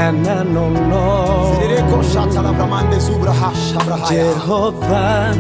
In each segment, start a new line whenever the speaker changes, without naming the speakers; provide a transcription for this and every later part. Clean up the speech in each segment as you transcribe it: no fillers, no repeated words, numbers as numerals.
And I don't know Jehovah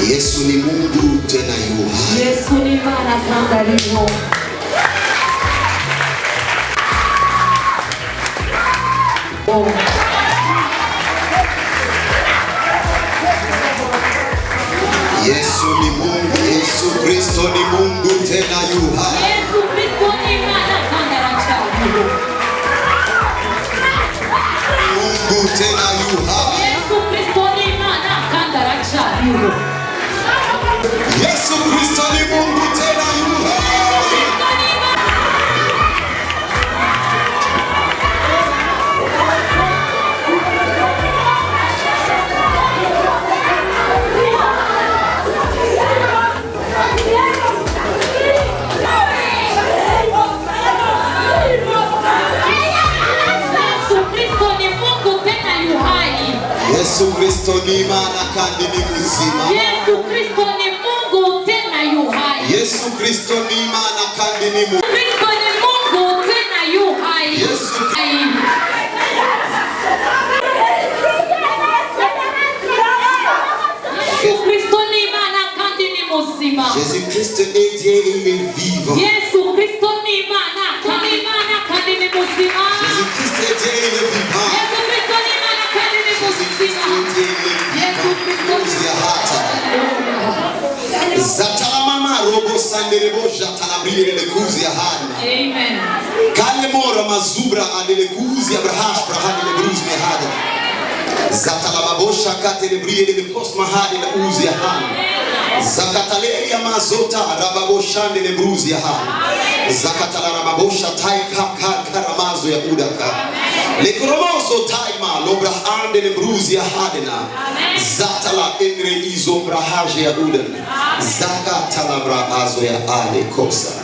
Yesu ni Mungu tena yu hai.
Yesu ni Mana kandaliho.
Yesu ni Mungu, Yesu Kristo ni Mungu tena yu hai.
Yesu Kristo ni Mana kandaliho.
Mungu tena yu hai.
Yesu Kristo ni Mana kandaliho.
Yesu Kristo ni Mungu tena yu hai. Yesu Kristo ni Mana kandi ni mzima.
Yesu Kristo ni Mungu tena yu hai.
Yesu Kristo ni Mana kandi ni Mungu.
Kristo ni Mungu tena yu hai.
Yesu
Kristo ni Mana kandi ni mzima.
Jésus Christ est Dieu, il est vivant.
Yesu Kristo ni Mana kandi ni mzima.
Jésus Christ est Dieu, il est vivant.
Yesu Kristo ni Mana kandi ni mzima. Yesu Kristo ni
Zatalamama robo sanderebo jatalabrile lekuzi ya hana.
Amen.
Kale mora mazubra adelekuzi abrahash brahani lebruzi ya hada. Zatalababosha katelebrile lekosma hadi la uzi ya hana. Zakataleria mazota rababoshande lebruzi ya hana. Zakatala rababosha taika karamazo ya udaka. Lekromoso taima lobra ande lebruzi ya hadena. Zatala enre izo brahaje ya udan. Zakatala brahazo ya ale kosa.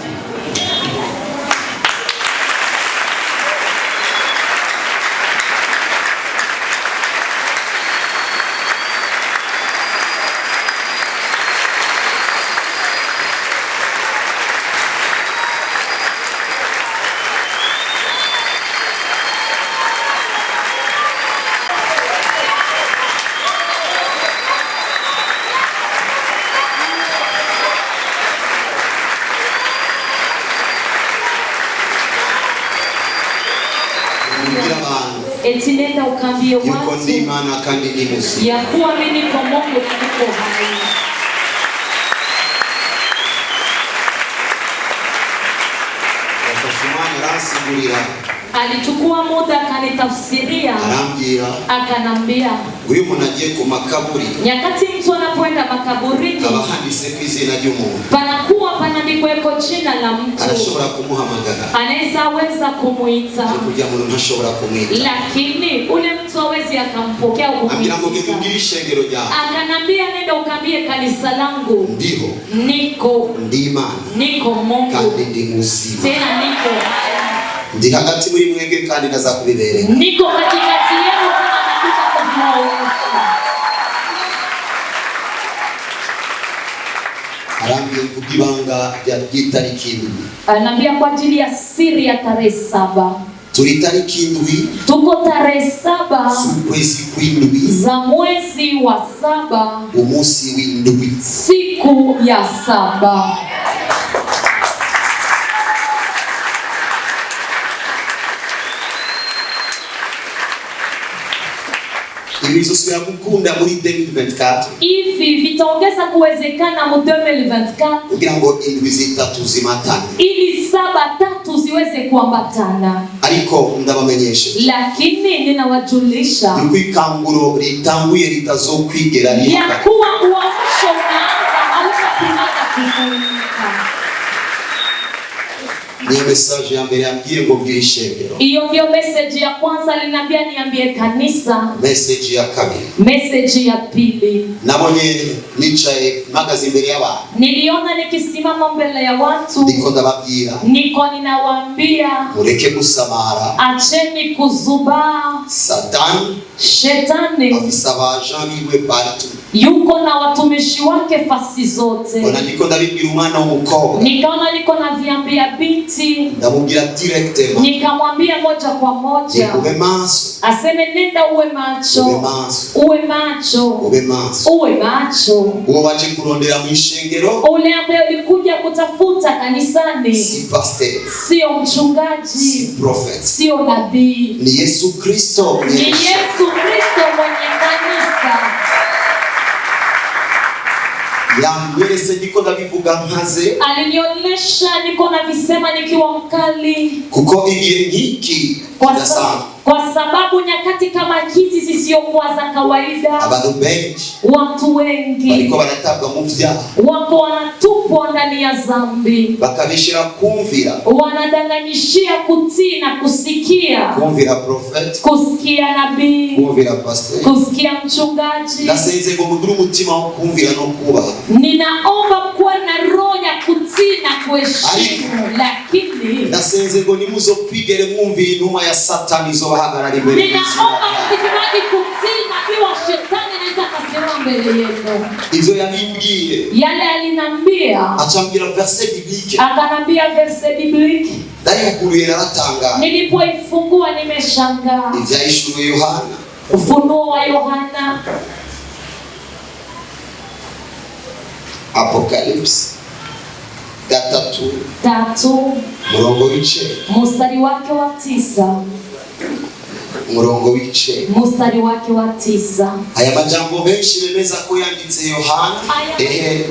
eti nenda ukaambie
yuko
watu
ndimana kandi ndi muzima.
ya kuwa mimi niko Mungu na niko hai.
Yakashimanya ransigurira.
Alichukua muda akanitafsiria,
Arambira
akanambia
uyu muntu agiye ku makaburi,
nyakati mtu anapoenda makaburini
abahandise ku izina ry'umuntu,
panakuwa panandikweko jina la mtu,
arashobora kumuhamagara,
anaweza kumuita,
kugira ngo ntashobora kumwita,
lakini ule mtu hawezi akampokea
ambira ngo
kumuita.
ngibwire ishengero ryawe,
Akanambia nenda ukaambie kanisa langu
ndiho
niko
ndimana
niko Mungu
kandi ndi muzima,
tena niko hai.
ndi hagati muri mwebwe kandi nazakubibereka,
Niko katikati yenu kama nakuja kumwonyesha.
arambiye kubw'ibanga ry'itariki indwi.
Anambia kwa ajili ya siri ya tarehe 7.
Turi tariki indwi,
Tuko tarehe 7
z'ukwezi kw'indwi,
za mwezi wa 7,
umunsi w'indwi.
siku ya 7.
Ibi bizosubira gukunda muri 2024,
Hivi vitaongeza kuwezekana mu 2024
kugira ngo indwi zitatu zimatane.
ili 7 tatu ziweze kuambatana.
Ariko ndabamenyeshe
Lakini ninawajulisha
yuko ikanguro ritanguye ritazokwigera
ya
rihagarara.
kuwa uamsho unaanza hautapimana kufunika.
Niyo message ya mbere yambwiye ngo bwire ishengero.
Hiyo ndio message ya kwanza aliniambia niambie kanisa.
Message ya kabiri,
Message ya pili,
nabonye nicaye mpagaze imbere y'abantu,
niliona nikisimama mbele ya watu,
ndiko ndababwira
niko ninawaambia
mureke gusamara,
acheni kuzubaa.
Satani
Shetani
afise abaja biwe partout.
yuko na watumishi wake fasi zote.
Bona ndiko ndabibwira umwana w'umukobwa,
Nikaona niko naviambia binti,
ndamubwira directement,
nikamwambia moja kwa moja
ube maso,
aseme nenda uwe
ube
macho,
maso,
uwe macho,
ube maso.
uwe macho.
Uwo waje kurondera mu ishengero
Ule ambaye ulikuja kutafuta kanisani
si pasteur,
sio mchungaji,
si prophet,
sio nabii,
ni Yesu Kristo.
ni Yesu Kristo mwenye kanisa.
Yamwerese ndiko ndabivuga nkaze,
Alinionyesha niko na visema nikiwa mkali,
kuko igihe nk'iki kidasanzwe,
kwa sababu nyakati kama hizi zisiokuwa za kawaida,
abantu benshi
watu wengi
bariko baratabwa mu vyaha,
wako wanatupwa ndani ya dhambi,
bakabishira kumvira,
wanadanganyishia kutii na kusikia,
kumvira prophet,
kusikia nabii,
kumvira pastor.
kusikia mchungaji.
Ndasenze ngo mugire umutima wo kumvira no kubaha,
Ninaomba kuwa na roho ya kutii na kuheshimu, lakini
ndasenze ngo nimuzopigere mwumvira intumwa ya Satani izobahagarara imbere
ninaomba msikilizaji kutii nabii wa shetani anaweza akasimama mbele yenu.
ivyo yabimbwiye,
Yale alinambia,
acambira verset biblique,
akanambia verse biblique.
ndayuguruye naratangara.
Nilipoifungua nimeshangaa.
Ivyahishuriwe Yohana
Ufunuo wa Yohana,
Apocalypse
3
murongo w'ice,
mstari wake wa 9.
umurongo w'ice.
Mstari wake wa 9.
Aya majambo benshi bemeza ko yanditse Yohana,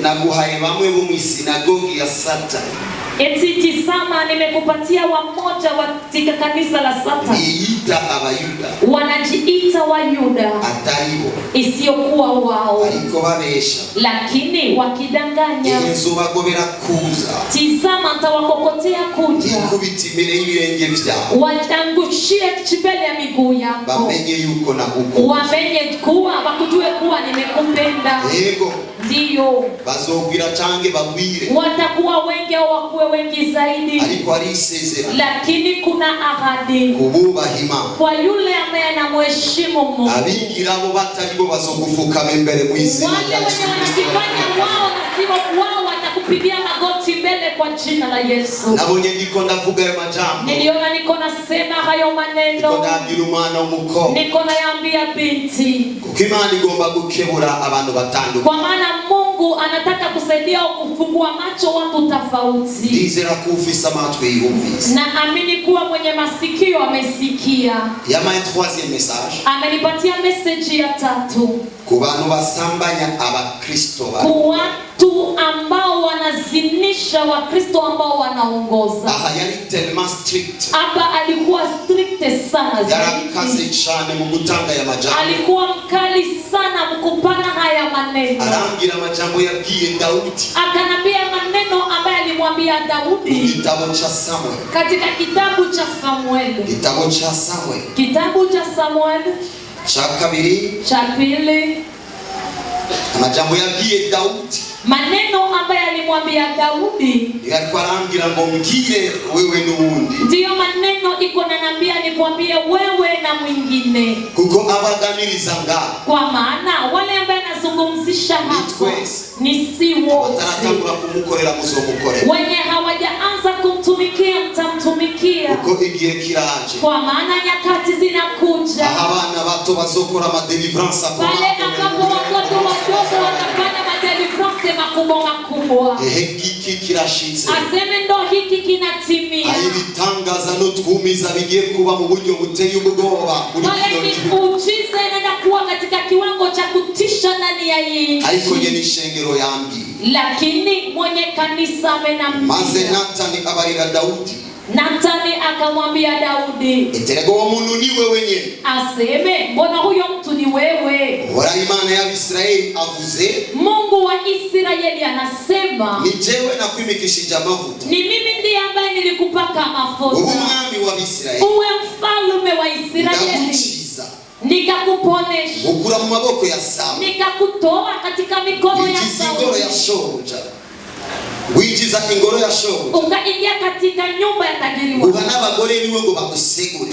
naguhaye bamwe bo mu sinagogi ya Satani,
Eti tizama nimekupatia wamoja katika kanisa la Satani,
yiyita abayuda,
wanajiita Wayuda
ataribo,
isiyokuwa wao,
ariko babesha,
lakini wakidanganya.
nzobagobera kuza,
Tizama nitawakokotea kuja,
ikubita imbere y'ibirenge vyabo,
watangushie mbele ya miguu yako,
bamenye yuko nagukunze.
wamenye kuwa wakujue kuwa nimekupenda.
Yego
Ndiyo,
bazogwira canke bagwire,
watakuwa wengi au wakuwe wengi zaidi,
ariko ari isezerano
lakini kuna ahadi
kububaha Imana.
kwa yule ambaye anamheshimu Mungu.
Abigira abo bataribo bazogufukama imbere mu izina
Wale
rya Yesu
wenye
Kristo.
wanajifanya wao na sio wao watakupigia magoti mbele kwa jina la Yesu.
Nabonye ndiko ndavuga ayo majambo,
Niliona niko nasema hayo
ndiko
maneno,
ndabwira umwana w'umukobwa,
niko naambia binti,
kuko Imana igomba gukebura abantu batandukanye.
kwa maana Mungu Mungu anataka kusaidia kufungua macho watu tofauti.
Ndizera ko ufise amatwi yumvise.
Na amini kuwa mwenye masikio amesikia.
Yamaye troisième message.
Amenipatia message ya 3.
Ku bantu basambanya abakristo ba.
Kwa watu ambao wanazinisha Wakristo ambao wanaongoza.
Yari tellement strict.
Hapa alikuwa strict sana zaidi.
Yarakaze cyane mu gutanga ya majambo.
Alikuwa mkali sana mkupana haya maneno.
Arangira majambo yabwiye Daudi.
Akanambia maneno ambayo alimwambia Daudi.
Kitabu cha Samuel.
Katika kitabu cha Samuel.
Kitabu cha Samuel.
Kitabu cha Samuel.
Cha kabiri.
Cha pili.
Majambo yabwiye Daudi.
Maneno ambayo alimwambia Daudi.
Yalikuwa arangira ngo mbwire wewe n'uwundi.
Ndiyo maneno iko nanambia nikwambie wewe na mwingine.
Kuko abaganiriza ngaho.
Kwa maana wale ambao nazungumzisha hapo ni si wote.
Bataratangura kumukorera muzomukorera.
Wenye hawajaanza kumtumikia mtamtumikia.
Kuko igihe kiraje.
Kwa maana nyakati zinakuja.
Abana bato bazokora ma deliverance hapo.
Pale ambapo watoto wadogo watafanya ma deliverance makubwa.
Hiki kirashitse.
Aseme ndo hiki kinatimia.
Ayibitangaza no twumiza bigiye kuba mu buryo buteye ubwoba.
Pale ni uchize nenda kuwa katika kiwango cha kutisha ndani ya hii.
Ariko ye ni shengero yambi.
Lakini mwenye kanisa amenambia.
Maze Natani abarira Daudi.
Natani akamwambia Daudi.
Eterego wa muntu ni wewe nyene.
Aseme mbona huyo mtu ni wewe?
Ora Imana ya Israeli avuze.
Mungu wa Israeli anasema.
Ni jewe nakwimikishije amavuta.
Ni mimi ndiye ambaye nilikupaka mafuta.
Umwami wa Israeli.
Uwe mfalme wa Israeli. Nikakuponesha.
Ukura mu maboko ya Sauli.
Nikakutoa katika mikono ya Sauli.
Ya shoja. Wijiza ingoro ya shoja.
Ukaingia katika nyumba ya tajiri wako.
Uba n'abagore niwe ngo bagusegure.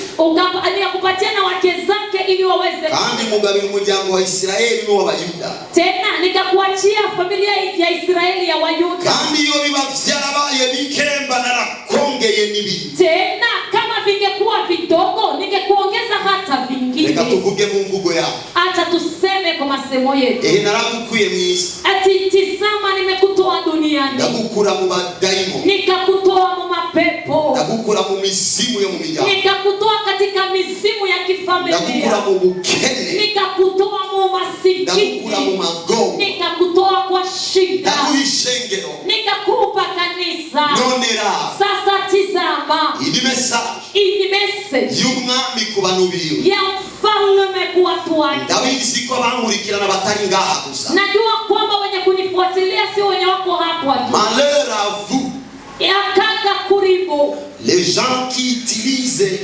Nikakupatia na wake zake ili waweze.
Kandi mugabira umuryango wa Israeli no w'Abayuda.
Tena nikakuachia familia ya Israeli ya Wayuda.
Kandi iyo biba vyarabaye bikemba narakongeye nibi.
Tena kama vingekuwa vidogo ningekuongeza hata vingine.
Reka tuvuge mu mvugo yao.
Acha tuseme kwa masemo yetu.
Narakukuye mwisi.
Ati tizama nimekutoa duniani.
Ndagukura mu badaimo.
Nikakutoa mu mapepo.
Ndagukura mu mizimu yo mu miryango.
Nikakutoa katika mizimu ya kifamilia.
Ndagukura mu bukene.
Nikakutoa mu masikini.
Ndagukura mu magongo.
Nikakutoa kwa shida.
Ndaguhishengero.
Nikakupa kanisa.
Nonera.
Sasa tizama.
Ini message. Y'umwami ku bantu biwe.
Ya mfalme kwa watu wake.
Ndabizi ko bankurikirana batari ngaha gusa.
Najua kwamba wenye kunifuatilia si wenye wako hapo watu.
Malheur à vous.
Yakaga kuribu.
Les gens qui utilisent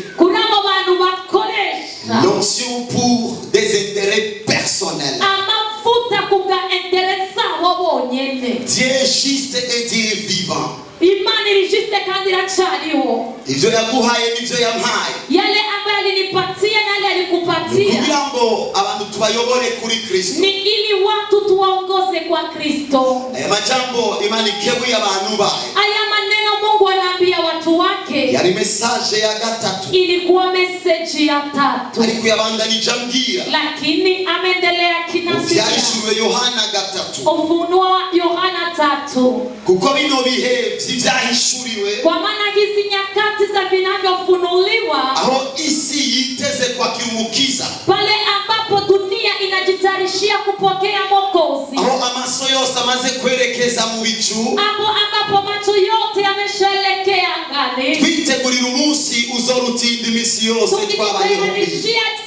l'onction pour des intérêts personnels. Dieu est juste et Dieu est vivant.
Imani juste kandi rachaliho.
Ivyo yaguhaye nivyo yampaye.
Yale ambayo alinipatia na yale alikupatia.
Kugira ngo abantu tubayobore kuri Kristo.
Ni ili watu tuwaongoze kwa Kristo.
Majambo Imana ikebuye abantu bayo.
Aya maneno Mungu anaambia watu wake.
Yari message ya gatatu.
Ilikuwa message ya 3.
Ariko yabandanije ambwira.
Lakini ameendelea kinasema.
Vyahishuriwe Yohana 3.
Ufunuo Yohana 3.
Kuko bino bihe vyahishuriwe.
Kwa maana hizi nyakati za vinavyofunuliwa.
Aho isi yiteze kwa kimukiza.
Pale ambapo dunia inajitarishia kupokea Mwokozi.
Aho amaso yose amaze kwerekeza mu bicu.
Hapo ambapo macho yote yameshaelekea angani.
Twitegurira umunsi uzorutinda imisi yose twabayeho.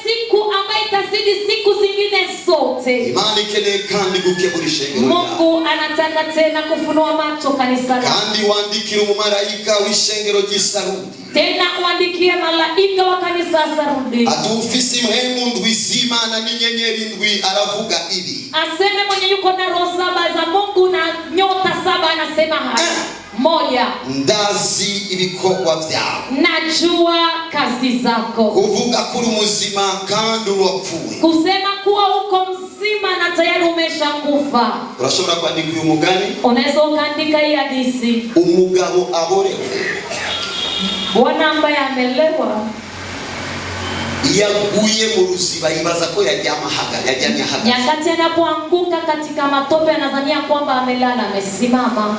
Siku ambayo itazidi siku zingine zote.
Imana ikeneye kandi gukebura ishengero.
Mungu anataka tena kufunua macho kanisa lake.
Kandi wandikira umumarayika w'ishengero ry'Isarudi.
Tena uandikie malaika wa kanisa Sarudi.
Atufisi impemu ndwi z'Imana n'inyenyeri ndwi aravuga ibi.
Aseme mwenye yuko na roho 7 za Mungu na nyota 7 anasema haya. Moja.
Ndazi ibikorwa vyawe.
Najua kazi zako.
Kuvuga kuri muzima kandi urapfuye.
Kusema kuwa uko mzima na tayari umeshakufa.
Urashobora kwandika uyu mugani?
Unaweza kuandika hii hadithi.
Umugabo aborewe.
Bwana ambaye amelewa
yaguye mu ruziba yibaza ko yajyamye ahagaze.
Nyakati anapoanguka katika matope anadhania kwamba amelala amesimama.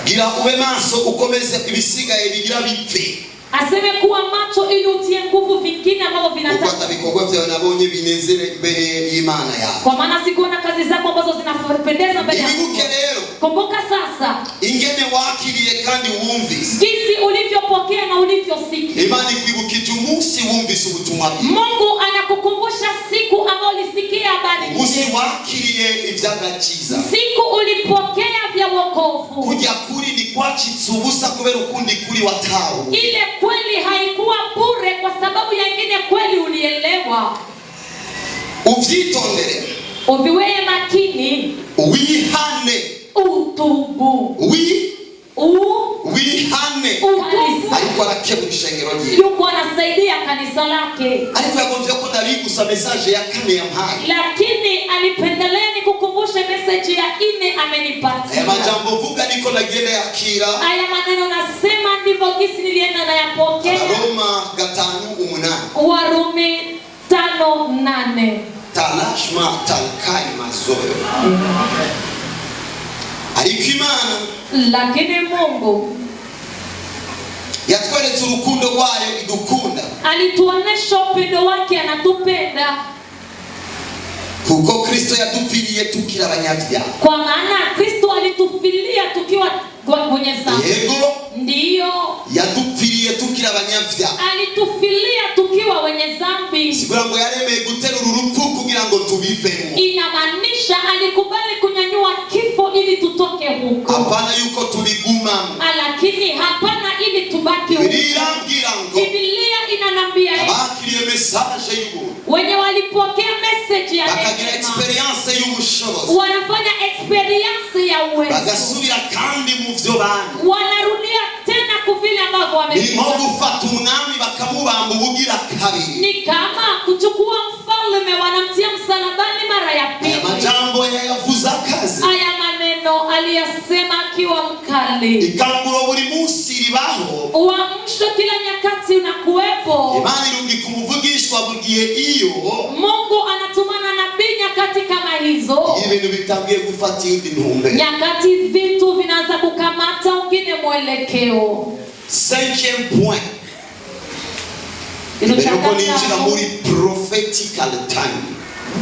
Gira ube maso ukomeze ibisigaye bigira bipfe.
Aseme kuwa macho ili utie nguvu vingine ambavyo vinataka.
Ukata bikorwa vyawe nabonye binezere imbere y'Imana yawe.
Kwa maana sikuona kazi zako ambazo zinapendeza mbele yako.
Ibibuke rero.
Kumbuka sasa.
Ingene wakiriye kandi wumvise.
Jinsi ulivyopokea na ulivyosikia.
Imana ikwibukije umunsi wumvise ubutumwa bwiza.
Mungu anakukumbusha siku ambayo ulisikia habari njema.
Umunsi wakiriye ivy'agakiza.
Siku ulipokea vya wokovu.
Kujya kuri ni kwacitse ubusa kubera ukundi kuri watawe.
Ile kweli haikuwa bure kwa sababu ya ingine kweli ulielewa.
Uvyitondere.
Uviwe makini.
Wihane.
Utubu.
Wihane.
Utubu.
Ariko arakebura ishengero rye.
Yuko anasaidia kanisa lake.
Ariko yagombye ko ndabigusa message ya kane yampaye.
Lakini alipendelea nikukumbushe message ya 4 amenipatia.
Aya majambo vuga niko nagenda yakira.
Aya maneno nasema ndivyo gisi nilienda na yapokea.
Roma 5:8.
Warumi 5:8.
Talashma talkai mazoyo. Ariko Imana
lakini Mungu
yatweretse urukundo rwayo idukunda.
Alituonesha upendo wake anatupenda.
Kuko Kristo yadupfiriye tukira abanyabyaha.
Kwa maana Kristo alitufilia tukiwa wenye dhambi.
Yego.
Ndiyo.
Yadupfiriye tukira abanyabyaha.
Alitufilia tukiwa wenye dhambi.
Sigura ngo yaremeye guterura urupfu kugira ngo tubivemo.
Inamaanisha alikubali kunyanyua kifo ili tutoke huko.
Hapana yuko tuliguma.
Lakini hapana ili tubaki huko. Biblia inanambia
abakiriye message y'ubuntu.
Wenye walipokea message ya
bakagira experience y'ubushobozi.
Wanafanya experience ya uwezo.
Bagasubira kandi mu vyo bandi.
Wanarudia tena kuvile ambavyo wamefanya.
Ni gufata umwami bakamubamba ubugira kabiri.
Ni kama kuchukua mfalme wanamtia msalabani mara ya pili.
Aya majambo yavuza kazi.
Aya maneno aliyasema akiwa mkali.
Ikanguro buri munsi ribaho.
Uamsho kila nyakati unakuwepo.
Imana irungi kumuvugishwa bugiye iyo.
Mungu anatumana nabii nyakati kama hizo.
Ibintu bitangiye gufata indi ntumbe.
Nyakati vitu vinaanza kukamata ungine mwelekeo.
5e point. Ndio ninjira muri prophetical time.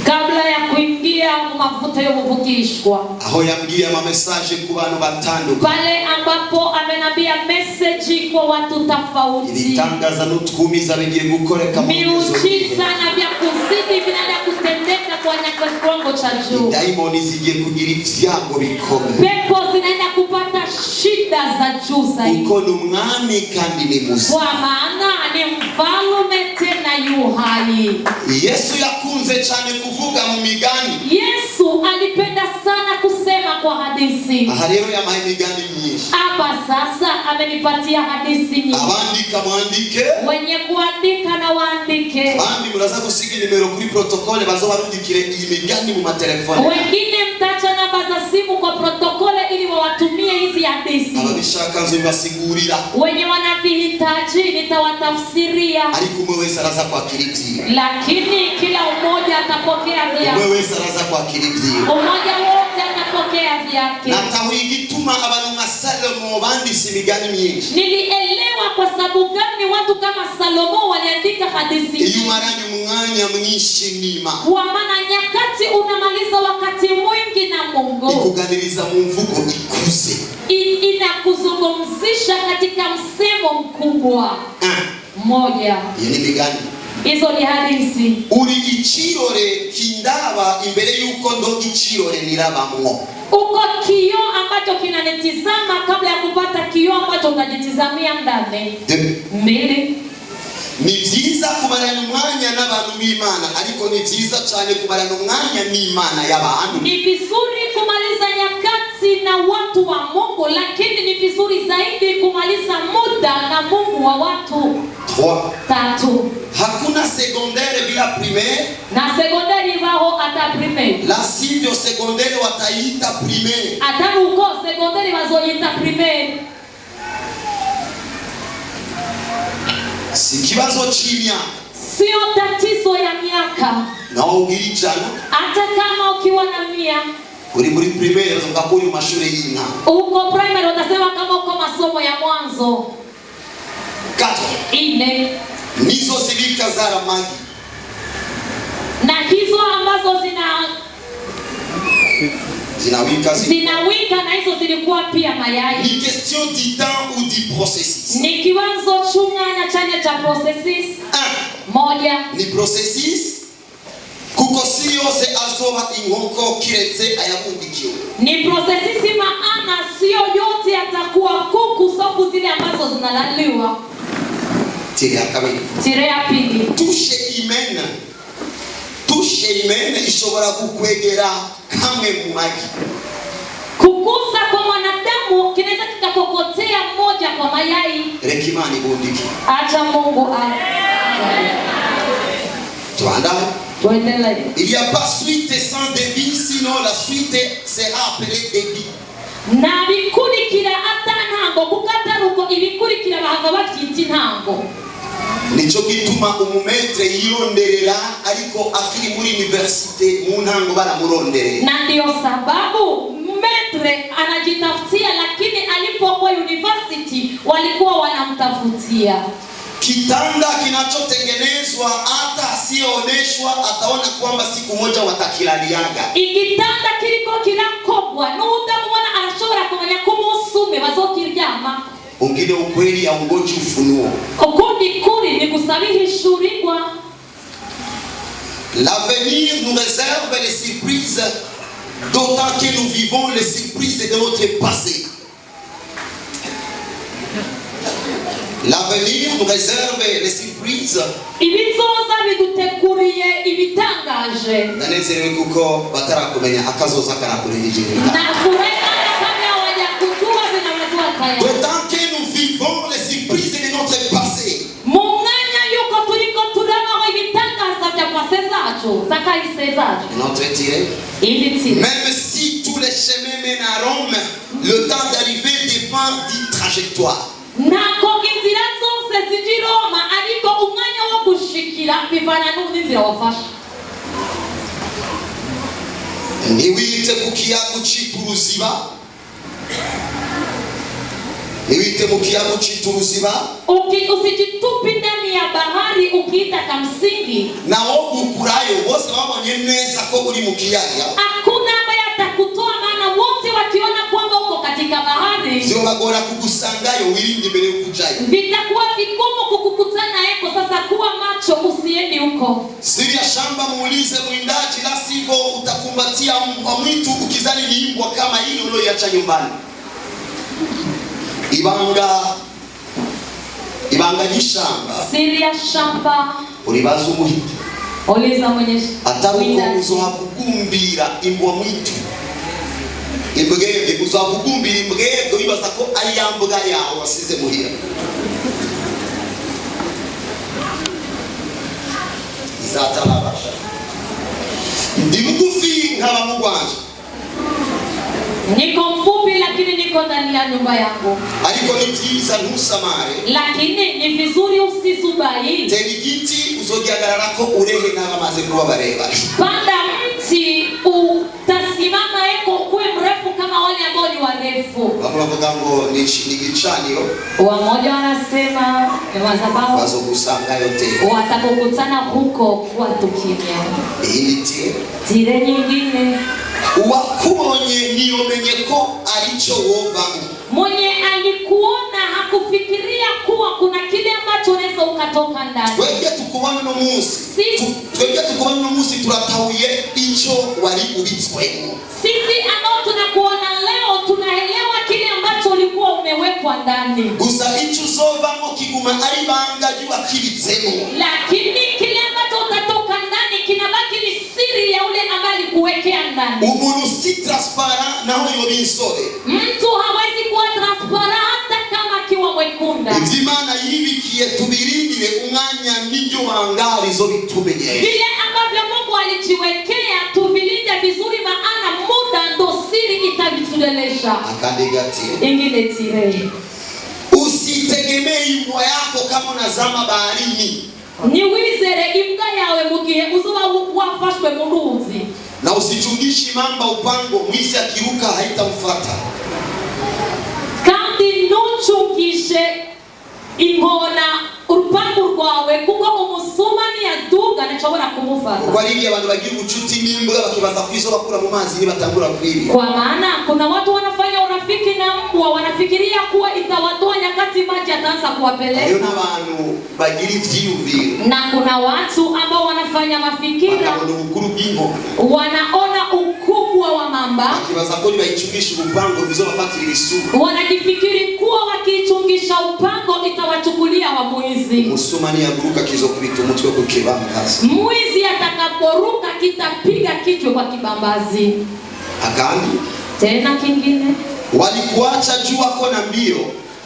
Kabla ya kuingia mafuta ya kuvukishwa.
Aho yambwiye ama message ku bantu batandukanye.
Pale ambapo amenambia message kwa watu tofauti.
Ibitangaza n'utwumiza bigiye gukoreka mu
miujiza na vya kuzidi vinaenda kutendeka kwa kiwango cha juu.
Daimoni zigiye kugira ivyago bikomeye.
Pepo zinaenda kupata shida za juu zaidi.
Uko ni umwami kandi ni musa.
Kwa maana ni mfalme tena yu hai.
Yesu yakunze cyane kuvuga mu migani.
Yesu alipenda sana kusema kwa hadithi.
Aha rero yamaye migani myinshi.
Hapa sasa amenipatia hadithi nyingi.
Abandika mwandike.
Wenye kuandika na waandike.
Abandi muraza gusiga nimero kuri protokole bazobarundikire iyi migani mu matelefone.
Wengine mtacha namba za simu kwa protokole ili wawatumie hizi hadithi.
Ababishaka nzobasigurira.
Wenye wanavihitaji nitawatafsiria.
Ariko umwe wese araza kwakira ivyiwe.
Lakini kila mmoja atapokea vyake.
Umwe wese araza kwakira ivyiwe.
Mmoja wote atapokea vyake.
Nataho igituma abantu nka Salomo bandise imigani myinshi.
Nilielewa kwa sababu gani watu kama Salomo waliandika hadithi.
Iyo umaranye umwanya mwinshi n'Imana.
Kwa maana nyakati unamaliza wakati mwingi na Mungu.
Ikuganiriza mu mvugo ikuze.
Inakuzungumzisha katika msemo mkubwa. Moja.
Iyo ni migani.
Hizo ni hadithi.
Uri ikirore kindaba imbere yuko ndo ikirore nirabamwo.
Uko kioo ambacho kinanitizama kabla ya kupata kioo ambacho unajitizamia ndani. 2.
Ni vyiza kumarana umwanya n'abantu b'Imana, ariko ni vyiza cyane kumarana umwanya n'Imana y'abantu.
Ni vizuri kumaliza nyakati na watu wa Mungu, lakini ni vizuri zaidi kumaliza muda na Mungu wa watu. 3.
Hakuna secondaire bila primaire.
Na secondaire wao hata primaire.
La sivyo secondaire wataita primaire.
Hata uko secondaire wazoita primaire.
Si kibazo chimya.
Sio tatizo miaka,
na ugiricana
hata kama ukiwa na 100,
uri muri primaire uzakuri mu mashuri y'inka,
uko primary utasema kama uko masomo ya mwanzo. 4
nizo zilika za ramagi,
na hizo ambazo zinawika na hizo zilikuwa pia mayai.
Ni question du temps ou du processus.
Ni kiwanzo chunganya chanya cha processus. 1
ni processus kuko siyo se azoba inkoko kiretse ayakundikiwe.
Ni processus maana sio yote yatakuwa kuku, sababu zile ambazo zinalaliwa. Tire ya pili.
Tushe imene ishobora kukwegera kamwe mu magi.
Kukusa kwa mwanadamu kinaweza kikakokotea moja kwa mayai.
Rekimani bundiki.
Acha Mungu
il n'y a pas suite sans débit, sinon la suite sera appelée débit.
Na bikurikira atantango kukataruko ibikurikira bahava bavyita intango.
Nico gituma umumetre yironderera ariko akiri muri universite mu ntango baramuronderera.
Na ndio sababu metre anajitafutia, lakini alipokuwa university walikuwa wanamtafutia.
Kitanda kinachotengenezwa hata asioneshwa ataona kwamba siku moja watakilaliaga.
Igitanda kiliko kirakogwa n'utamubona arashobora kumenya kumusume bazokiryama.
Ungine ukweli ya ungoji ufunuo.
Ukundi kuri ni kusabihishurirwa.
L'avenir nous réserve les surprises, d'autant que nous vivons les surprises de notre passé. L'avenir nous réserve les surprises.
Ibizoza bidutekuriye ibitangaje.
Ndanezerewe kuko batarakumenya akazoza karakurije. D'autant que nous vivons les surprises de notre passé. Notre tiré. Même si tous les chemins mènent à Rome, le temps d'arriver dépend d'une trajectoire.
Nako inzira zose ziji Roma ariko umwanya wo gushikira bivana n'inzira wafashe.
Niwite kukiyago cy'uruziba. Niwite mukiyago cy'uruziba.
Usijitupi ndani ya bahari ukiita kamsingi.
Nao ukurayo bose babonye neza ko uri mukiyaga.
Hakuna ambaye atakutoa, maana wote wakiona kwamba uko katika bahari.
Sio bagora kugusangayo wirinde mbere ukujayo.
Vitakuwa vigumu kukukutana eko, sasa kuwa macho usiende huko.
Siri ya shamba muulize mwindaji, la sivyo utakumbatia mbwa mwitu ukizani ni mbwa kama ile uliyoacha nyumbani. Ibanga y'ishamba.
Siri ya shamba.
Ulibaza umuhigi.
Uliza mwenye
ataruko uzohakugumbira imbwa mwitu. Imbwebwe uzohakugumbira imbwebwe wibaza ko ari yambwa yawe wasize muhira. Zatalabasha. Ndi bugufi nkaba mu Rwanda.
Niko mfupi lakini niko ndani ya nyumba yangu.
Ariko ni byiza ntusamare.
Lakini ni vizuri usisubai.
Teri giti uzogihagararako urehe n'abamaze kuba bareba.
Panda mti utasimama eko kuwe mrefu kama wale ambao ni warefu.
Bavuga ngo ni gicaniro.
Wamoja wanasema ni madhabahu.
Bazogusanga yote.
Watakukutana huko kwa tukimya.
Ibiti.
Tire nyingine.
Wakubonye niyomenye ko aricho wovamo.
Mwenye alikuona hakufikiria kuwa kuna kile ambacho unaweza ukatoka ndani.
Twebwe tukubona no munsi turatahuye ico wari ubitswemo.
Sisi ambao tunakuona leo tunaelewa kile ambacho ulikuwa umewekwa ndani.
Gusa ico uzovamo kiguma ari banga jua kibitsemo.
Lakini kile ambacho utatoka ndani kinabaki ni siri ya ule ambaye alikuwekea ndani.
Umuntu si transparent naho yo binsore.
Mtu hawezi kuwa transparent hata kama akiwa mwekunda.
Imana yibikiye tubirindire umwanya n'ibyo wangari zo bitumenye.
Vile ambavyo Mungu alijiwekea tuvilinde vizuri, maana muda ndo siri itabitulelesha.
Akandegati.
Ingine tire.
Usitegemee imbwa yako kama unazama baharini.
Ni wizere imbwa yawe mugihe uzuba wafashwe mu ruzi.
Na usichungishi mamba upango, mwizi akiruka haitamfuata.
Kandi ntuchungishe ingona urupango rwawe kuko umusuma niyaduga ntashobora kumufata.
Kwa nini abantu bagira ubucuti n'imbwa bakibaza kwizo bakura mu mazi nibatangura kwiba?
Kwa maana kuna watu wanafanya urafiki na mbwa, wanafikiria kuwa itawatoa nyakati maji ataanza kuwapeleka.
Hayo n'abantu bagira ivyiyumviro.
Na kuna watu ambao wanafanya mafikira, wanaona ukubwa wa mamba,
bakibaza ko nibayichungisha upango bizobafatira isuku.
wanajifikiri kuwa wakichungisha upango itawachukulia wamwizi.
Musuma niyaguruka kizokubita umutwe ku kibambazi.
Mwizi atakaporuka kitapiga kichwa kwa kibambazi.
Akandi
Tena kingine,
walikuacha jua kona mbio,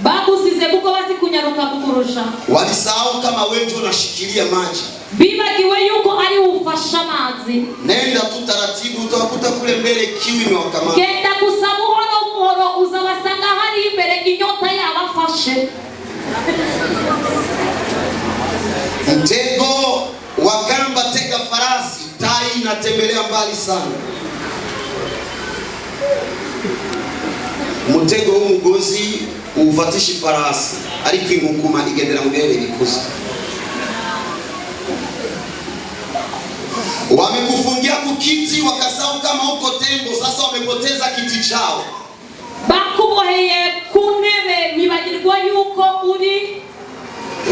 babu sizebuko basi kunyaruka kukurusha.
Walisahau kama wewe ndio unashikilia maji.
Biba kiwe yuko ali ufasha mazi.
Nenda tu taratibu utakuta kule mbele kiu imewakamata.
Kenda kusamuhoro muhoro uzawasanga hali imbere inyota ya wafashe.
Mtego wakamba tega farasi, tai inatembelea mbali sana. Mtego umugozi ufatishi farasi, ariko inkukuma igendera mu birere bikuze. Wamekufungia kukiti wakasahau kama uko tembo, sasa wamepoteza kiti chao.
Bakuboheye kunebe nibagirwa yuko uri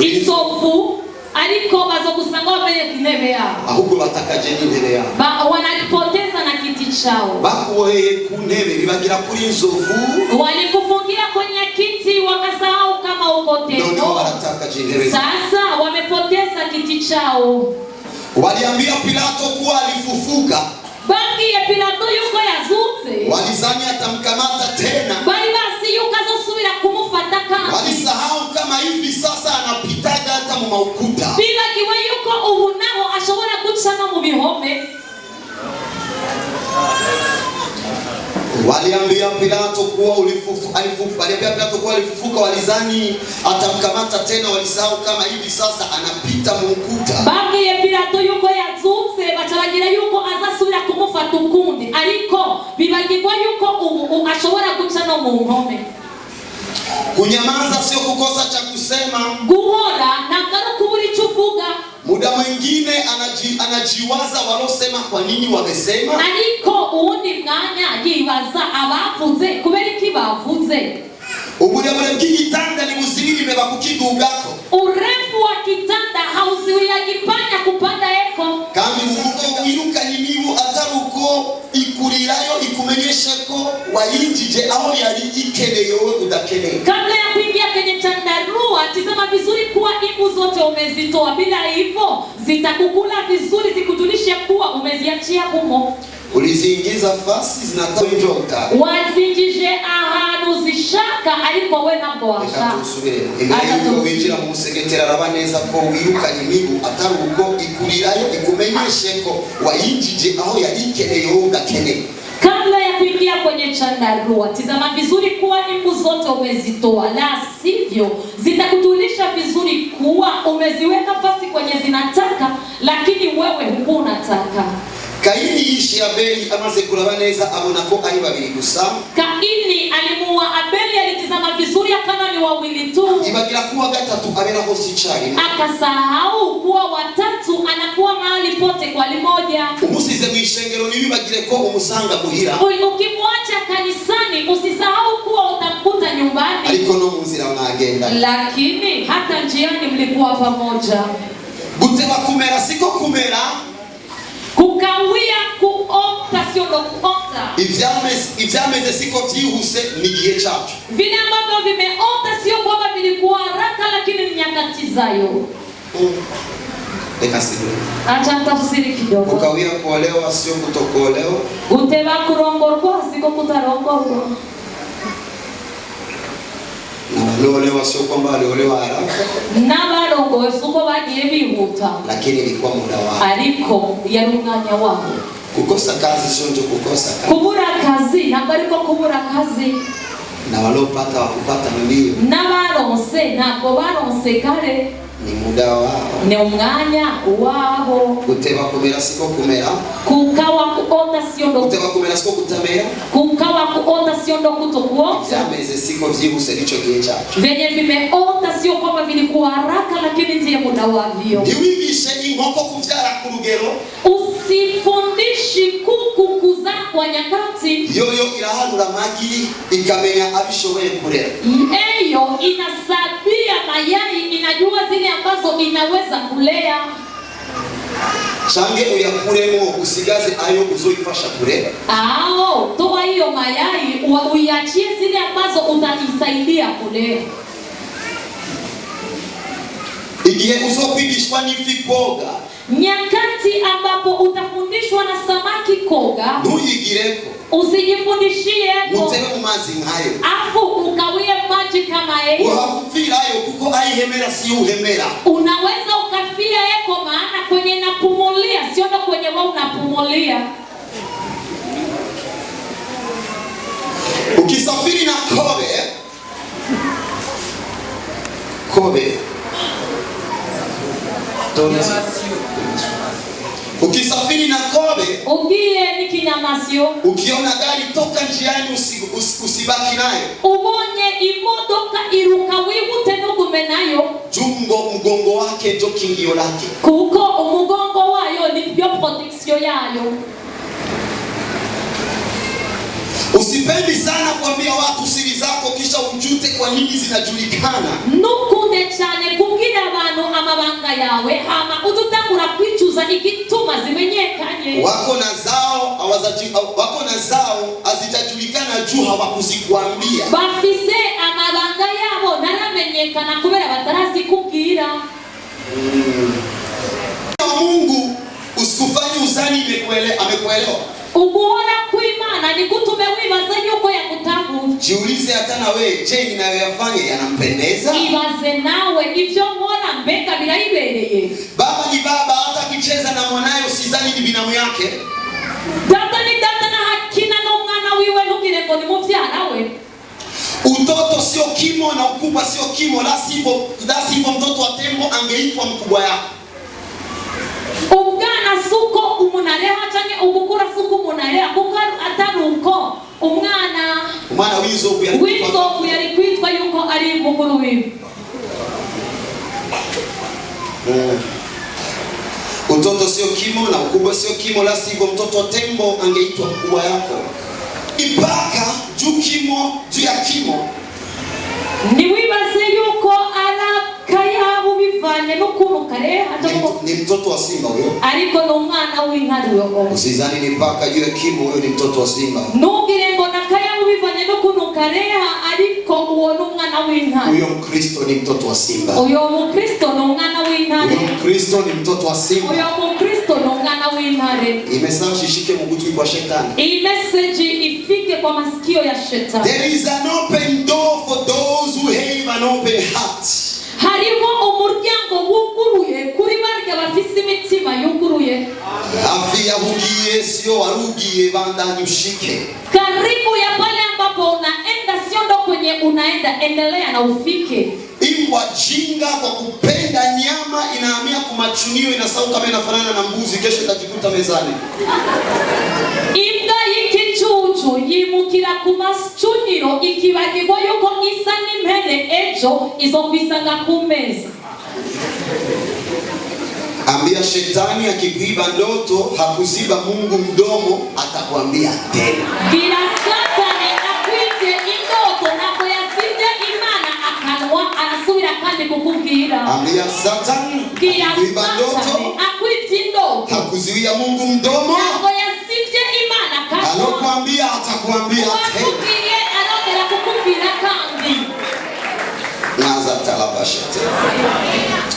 inzovu, ariko bazogusanga wamenye kinebe yao.
Ahubwo batakaje n'intebe yao.
Wanapoteza na kiti chao.
Bakuboheye kunebe bibagira kuri inzovu.
Walikufungia kwenye kiti wakasahau kama uko tembo. Sasa wamepoteza kiti chao.
Waliambia Pilato kuwa alifufuka.
Bangi ya Pilato yuko yazutse.
Walizani atamkamata tena.
Bali basi yukazosubira kumufata kandi.
Walisahau kama hivi sasa anapitaga hata mu maukuta.
Bila kiwe yuko ubu naho ashobora gucana mu bihome.
Waliambia Pilato kuwa alifufuka, walizani atamkamata tena, walisahau kama hivi sasa anapita mu ukuta.
Bangi ya Pilato yuko yazutse bacabagira yuko azasubira kumufata ukundi, ariko bibagirwa yuko ubu ashobora gucana mu bihome.
Kunyamaza sio kukosa cha kusema.
Guhora nangaro kuburi chuvuga.
Muda mwingine anajiwaza walosema kwa nini wamesema.
Ariko uwundi mwanya yibaza abavuze kubera iki bavuze.
Uburebure bw'igitanda ni buzibiri beba kukidugako.
Urefu wa kitanda hauziwia gipanya kupanda eko.
Kandi uko wiruka nimibu ataruko ikurirayo ikumenyesha ko wayinjije aho yari ikeneye wewe udakeneye.
Kabla ya kuingia kwenye chandarua tizama vizuri kuwa imbu zote umezitoa, bila hivyo zitakukula vizuri zikujulishe kuwa umeziachia humo.
Uliziingiza fasi zinatoa nje utaka.
Wazinjije ahantu zishaka ariko we nabwo washaka.
Imbere winjira mu segetera rabaneza ko wirukanye imibu ataruko ikurirayo ikumenyeshe ko wayinjije aho yari ikeneye wewe udakeneye.
Kabla ya kuingia kwenye chandarua tizama vizuri kuwa imbu zote umezitoa, la sivyo zitakujulisha vizuri kuwa umeziweka fasi kwenye zinataka lakini wewe hukutaka.
Kaini yishi Abeli amaze kuraba neza abona ko ari babiri gusa.
Kaini alimuua Abeli, alitizama vizuri akana ni wawili tu.
Ibagira kuwa gatatu abera hosi chari.
Akasahau kuwa watatu anakuwa mahali pote kwa limoja.
Umusize mwishengero nibibagire ko umusanga muhira.
Ukimwacha kanisani usisahau kuwa utamkuta nyumbani.
Ariko no munzira mwagenda.
Lakini hata njiani mlikuwa pamoja.
Guteba kumera siko kumera.
Kukawia kuota sio ndo kuota.
Ivyameze siko vyihuse ni gihe cyacu.
Vile ambavyo vimeota sio kwamba vilikuwa haraka lakini ni nyakati zayo. Acha tafsiri kidogo.
Kukawia kuolewa sio kutokuolewa.
Guteba kurongorwa siko kutarongorwa.
Na kuolewa sio kwamba aliolewa haraka.
Na barongo siko bagiye bihuta.
Lakini ilikuwa muda wao.
Ariko yarunganya wao.
Kukosa kazi sio ndio kukosa kazi.
Kubura kazi ntabwo ariko kubura kazi.
Na walopata wakupata mbio.
Na baronse ntabwo baronse kare.
ni muda wao,
ni umwanya wabo.
Kuteba kumera siko kumera,
kukawa kuota sio ndo
kuteba kumera siko kutamera,
kukawa kuota sio ndo kutokuota.
Byameze siko vyihuse nico gihe cyacu,
venye vimeota sio kwamba vilikuwa haraka, lakini ndiye muda wavyo.
Ntiwigishe inkoko kuvyara ku rugero,
usifundishi kuku kuzaa kwa nyakati.
yoyo irahanura amagi ikamenya abishoboye kurera,
eyo inasabia mayai, inajua zile ambazo inaweza kulea.
Change uyakuremo usigaze ayo uzoifasha kurera.
Toa hiyo mayai uiachie zile ambazo utaisaidia kulea.
Igihe uzokwigishwa n'ifi koga,
nyakati ambapo utafundishwa na samaki koga,
ntuyigireko,
usijifundishie
utebe mu mazi nkayo,
afu ukawie maji kama yeye.
Uhafirayo kuko ayihemera si uhemera.
Unaweza ukafia eko, maana kwenye napumulia sio ndo kwenye wewe unapumulia.
Ukisafiri na kobe ukisafiri na kobe,
ugiye ni kinyamasyo,
ukiona gari toka njiani usibaki nayo,
ubonye imodoka iruka wihute nugume nayo,
jungo mgongo wake ndio kingio lake,
kuko umugongo wayo ni byo protection yayo.
Usipendi sana kuambia watu siri zako kisha ujute kwa nini zinajulikana.
Nukunde cyane kubwira abantu amabanga yawe hama udutangura kwicuza igituma zimenyekanye.
Wako na zao azitajulikana juu hawakuzikuambia.
Bafise amabanga yabo naramenyekana kubera batarazi kubwira.
Mungu usikufanye uzani amekuelewa.
Uguhora kw'Imana ni gutume wibaza yuko yakutahura.
Jiulize hata na wewe, je, ninayoyafanya yanampendeza?
Ibaze nawe ivyo nkora mbega birayibereye.
Baba ni baba, hata kicheza na mwanayo sidhani ni binamu yake.
Data ni data na hakina n'umwana wiwe ntugire ngo ni muvyara we.
Utoto sio kimo na ukubwa sio kimo, la sivyo mtoto wa tembo angeitwa mkubwa yako.
Ubwana suko umunareha canke ubukura suko umunareha kuko ataruko umwana
w'inzovu
yari kwitwa yuko ari mukuru wiwe.
Utoto sio kimo na ukubwa sio kimo, la sivyo mtoto wa tembo angeitwa mkubwa yako. Ipaka juu kimo juu ya kimo.
Ni wibaze yuko arakayabu bivanye n'ukuntu kare
ni mtoto wa simba huyo,
ariko n'umwana w'intare uyo.
Usizani ni paka juu ya kimo, huyo ni mtoto wa simba.
Nugire ngo nakayabu bivanye n'ukuntu kare ariko uwo n'umwana w'intare.
Huyo Mkristo ni mtoto wa simba.
Uyo Mkristo n'umwana w'intare.
Huyo Mkristo ni mtoto wa simba.
Uyo Mkristo n'umwana w'intare.
Imesema shishike mugutwi kwa shetani.
Hii message ifike kwa masikio ya shetani.
There is an open door for those who have an open heart.
Harimo umuryango wuguruye kuri barya bafise imitima yuguruye.
Afia hugiye sio warugiye bandani ushike.
Karibu ya pale ambapo unaenda sio ndo kwenye unaenda, endelea na ufike.
Imbwa jinga kwa kupenda nyama inahamia kumachunio, inasahau kama inafanana na mbuzi, kesho itajikuta mezani.
Imbwa y'ikicucu yimukira ku mascuniro ikibagirwa yuko isa n'impene, ejo izokwisanga ku meza.
Ambia shetani akikuiba ndoto hakuziba Mungu mdomo, atakwambia tena.
Bila Satani akwite indoto na kuyasije Imana akanwa anasubira kandi kukubwira.
Ambia Satani akikuiba ndoto
akwite indoto
hakuziwia Mungu mdomo,
na kuyasije Imana akanwa
alokuambia atakwambia tena.
Wakubiye anotera kukubwira kandi.
Naza talabashete.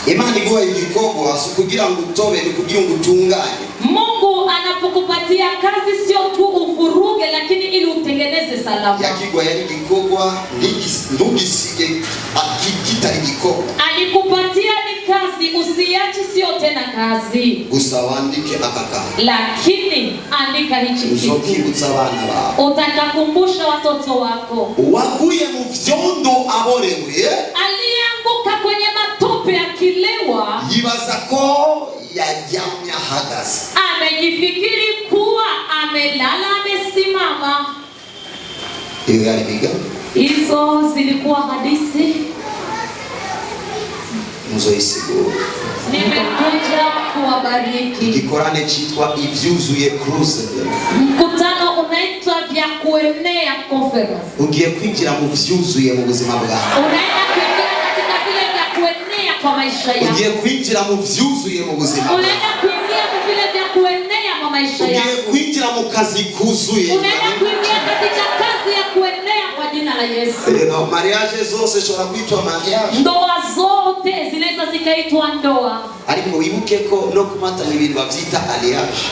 Imani guha igikogwa kugira ngo utobe ni kugira ngo utunganye.
Mungu anapokupatia kazi sio tu uvuruge, lakini ili utengeneze salama.
Yakigwa yari gikogwa ndugisige akikita igikogwa.
Alikupatia ni kazi, usiachi sio tena kazi.
Gusa wandike akaka.
Lakini andika hichi kitu.
Uzokibutsa abana bawe.
Utakakumbusha watoto wako.
Waguye mu vyondo aborewe.
Alianguka kwenye matope akilewa.
ko yajyamye ahagaze.
Amejifikiri kuwa amelala amesimama.
Iyo yari migani.
Hizo zilikuwa hadithi.
Muzoyisigura.
Nimekuja kuwabariki.
Igikorane cyitwa ivyuzuye cruise.
Mkutano unaitwa vya kuenea conference.
Ugiye kwinjira mu vyuzuye mu buzima bwawe.
Unaenda kuingia katika vile vya kuenea kwa maisha yako.
Ugiye kwinjira mu vyuzuye mu buzima.
Unaenda kuingia mu vile vya kuenea kwa maisha yako.
Ugiye kwinjira mu kazi kuzuye.
Unaenda kuingia katika kazi ya kuenea kwa jina la Yesu.
No, mariage zose shobora kwitwa mariage.
Ndoa zote zinaweza zikaitwa ndoa.
Ariko wibuke ko no kumatanya ibintu bavyita alliage.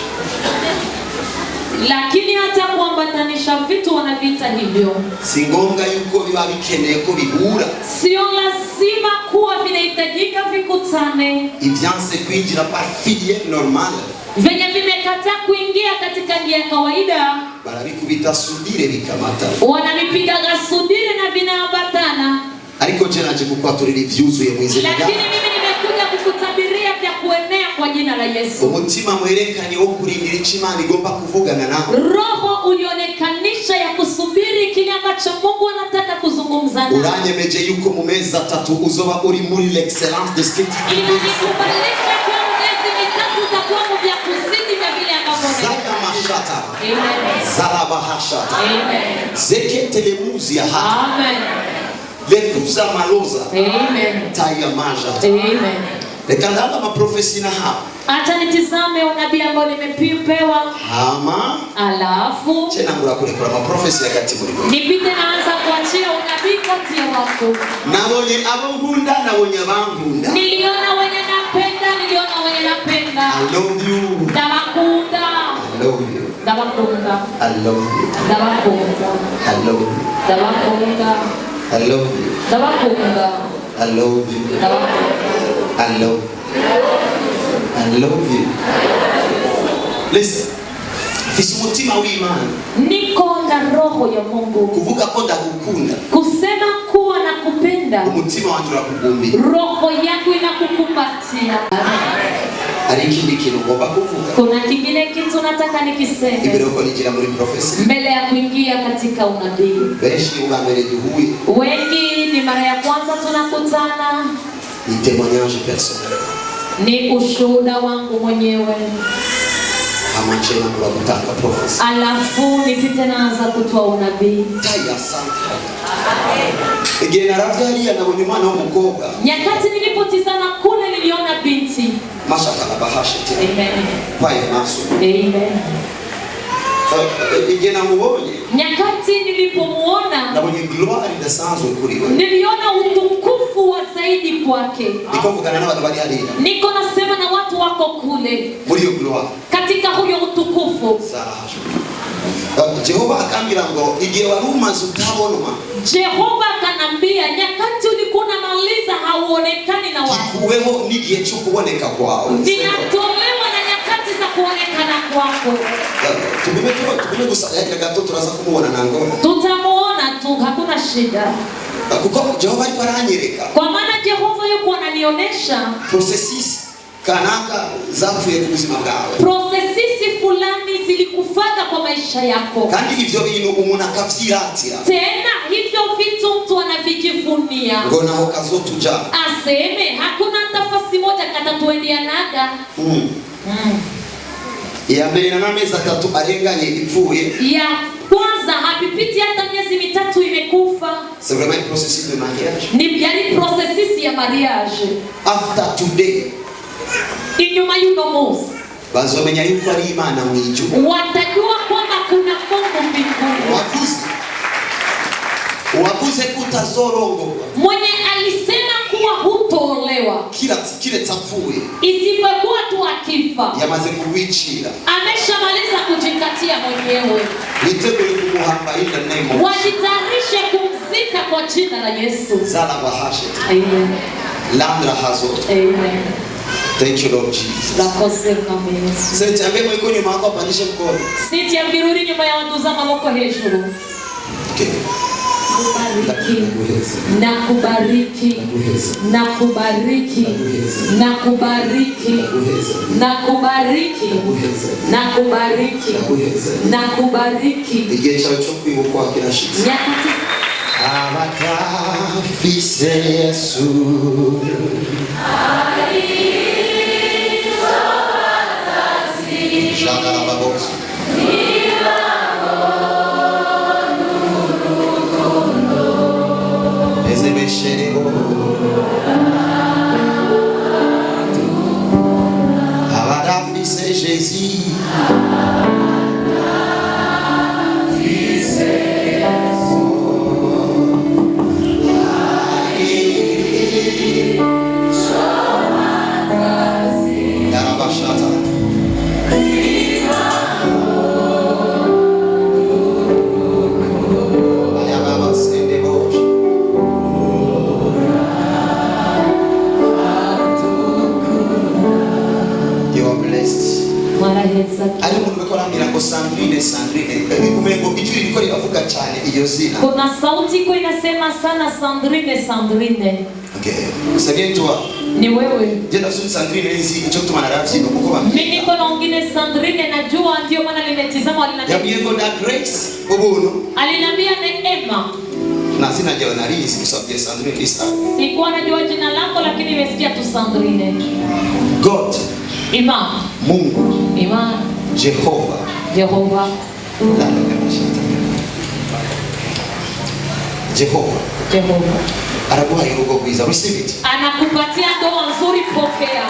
Lakini hata kuambatanisha vitu wanaviita hivyo.
Si ngombwa yuko biba bikeneye ko bihura.
Sio lazima kuwa vinahitajika vikutane.
Ivyanse kwinjira par filière normale.
Venye vimekataa kuingia katika njia ya kawaida,
barabikubita sudire bikamata.
Wanavipiga sudire na vinaambatana.
Ariko je naje kukwaturira ivyuzuye mu izina rya.
Lakini mimi nimekuja kukutabiria vya kuenea kwa jina la Yesu.
Umutima mwerekanye wo kurindira Imana igomba kuvugana nawe.
Roho ulionekanisha ya kusubiri kile ambacho Mungu anataka kuzungumza nawe.
Uranyemeje yuko mu mezi 3 uzoba uri muri l'excellence de ce que tu fais.
Inakubalisha kwa miezi mitatu utakuwa vya kuzidi vya vile ambavyo
Zaka mashata.
Amen.
Zalaba hashata.
Amen.
Zeketelemuzi ya hata.
Amen.
Lekuza maloza.
Amen.
Taya maja.
Amen.
Lekandala maprofesi na hapa.
Acha nitizame unabii ambao nimepewa.
Hama.
Alafu
Chena ngura kurekura maprofesi ya kati muri.
nipite naanza kuachia unabii kati ya watu.
Nabonye abangunda nabonye abangunda.
Niliona wenye napenda, niliona wenye napenda.
I love you.
Ndabakunda.
I love you.
Ndabakunda.
I love you.
Ndabakunda.
I love you.
Ndabakunda.
I love you.
Ndabakunda.
I love you.
Ndabakunda.
I love you. I love you. Listen. Fisumutima w'Imana.
Niko na roho ya Mungu.
Kuvuga ko ndagukunda.
Kusema kuwa na kupenda.
Umutima wanjye urakugumbi.
Roho yako inakukumbatia.
Hari ikindi kintu ngomba kuvuga.
Kuna kingine kitu nataka nikiseme.
Ibiro ko nigira muri profesi.
Mbele ya kuingia katika unabii.
Benshi ubambere duhuye.
Wengi ni mara ya kwanza tunakutana.
Ni témoignage personnel.
Ni ushuhuda wangu mwenyewe.
Amachena kwa kutanga profesi.
Alafu nipite naanza kutoa unabii.
Taya sana. Igihe naravyaria nabonye umwana w'umukobwa.
Nyakati nilipotizama kule niliona binti.
Mashaka na bahashite.
Amen.
Paye maso.
Amen.
Igihe namubonye.
Nyakati nilipomuona
Nabonye gloire idasanzwe kuri we.
niliona utukufu wa zaidi kwake.
Nikovugana n'abantu bari hariya.
Niko nasema na watu wako kule.
Muri iyo gloire.
Katika huyo utukufu.
Jehova akambira ngo igihe wari umaze utabonwa.
Jehova akanambia nyakati ulikuwa unamaliza hauonekani na watu.
Kikuweho n'igihe cyo kuboneka kwawe.
Vinatolewa na nyakati za kuonekana kwako.
Tugume gusa gato turaza kumubona nango.
Tutamuona tu, hakuna shida.
Kuko Jehova alikuwa aranyereka.
Kwa maana Jehova yuko ananionyesha
Processes kanaka zapfuye ku buzima bwawe.
Processes fulani zilikufata kwa maisha yako.
Kandi ivyo bintu umuntu akavyiratira.
Tena hivyo vitu mtu anavijivunia.
Ngo naho kazotuja.
Aseme hakuna nafasi moja katatuendeanaga.
Ya mbere na mezi 3 arenganye ipfuye.
Ya kwanza hapipiti hata miezi mitatu imekufa.
C'est vraiment un processus de mariage.
Ni yani processus ya mariage.
After today.
Inyuma yuno Mose.
Bazomenya yuko ari Imana mu ijuru.
Watajua kwamba kuna Mungu mbinguni.
Wakuze kutazorongo.
Mwenye alisema kuwa hutoolewa.
Kile tapfuye.
Isipokuwa tu akifa.
Yamaze kuwicira.
Ameshamaliza kujikatia mwenyewe.
Nitegure kumuhamba in the name of.
Wajitayarishe kumzika kwa jina la Yesu.
Zala bahashe.
Amen.
Landra hazo.
Amen.
Thank you Lord Jesus.
Nakose kama Yesu.
Sasa ambemo iko nyuma yako apandishe mkono.
Siti ya mbiruri nyuma ya waduza maboko hejuru.
Okay.
nakubariki, nakubariki, nakubariki, nakubariki, nakubariki, nakubariki.
Igihe cyawe cyo kwibukwa kirashitse. Abatafise Yesu Shangara babosi Ezebesherego Abatafise Jésus ari umuntu bakora ngo Sandrine kumego ijuri liko likavuga cyane iyo zina.
Kuna sauti iko inasema sana Sandrine.
Okay. Sabien toi.
Ni wewe.
Je nafsi Sandrine hizi icho tuma na rafiki kuko ba.
Mimi niko na wengine Sandrine najua ndio maana nimetizama waliniambia.
Ya biengo da Grace ubunu.
Aliniambia Neema.
Na sina jina na riziki kusabia Sandrine lista.
Sikuwa najua jina lako lakini nimesikia tu Sandrine.
God.
Imam.
Mungu.
Imam.
Jehova.
Jehova.
Araguha yurugo bwiza. Receive it.
Anakupatia ndoa nzuri, pokea.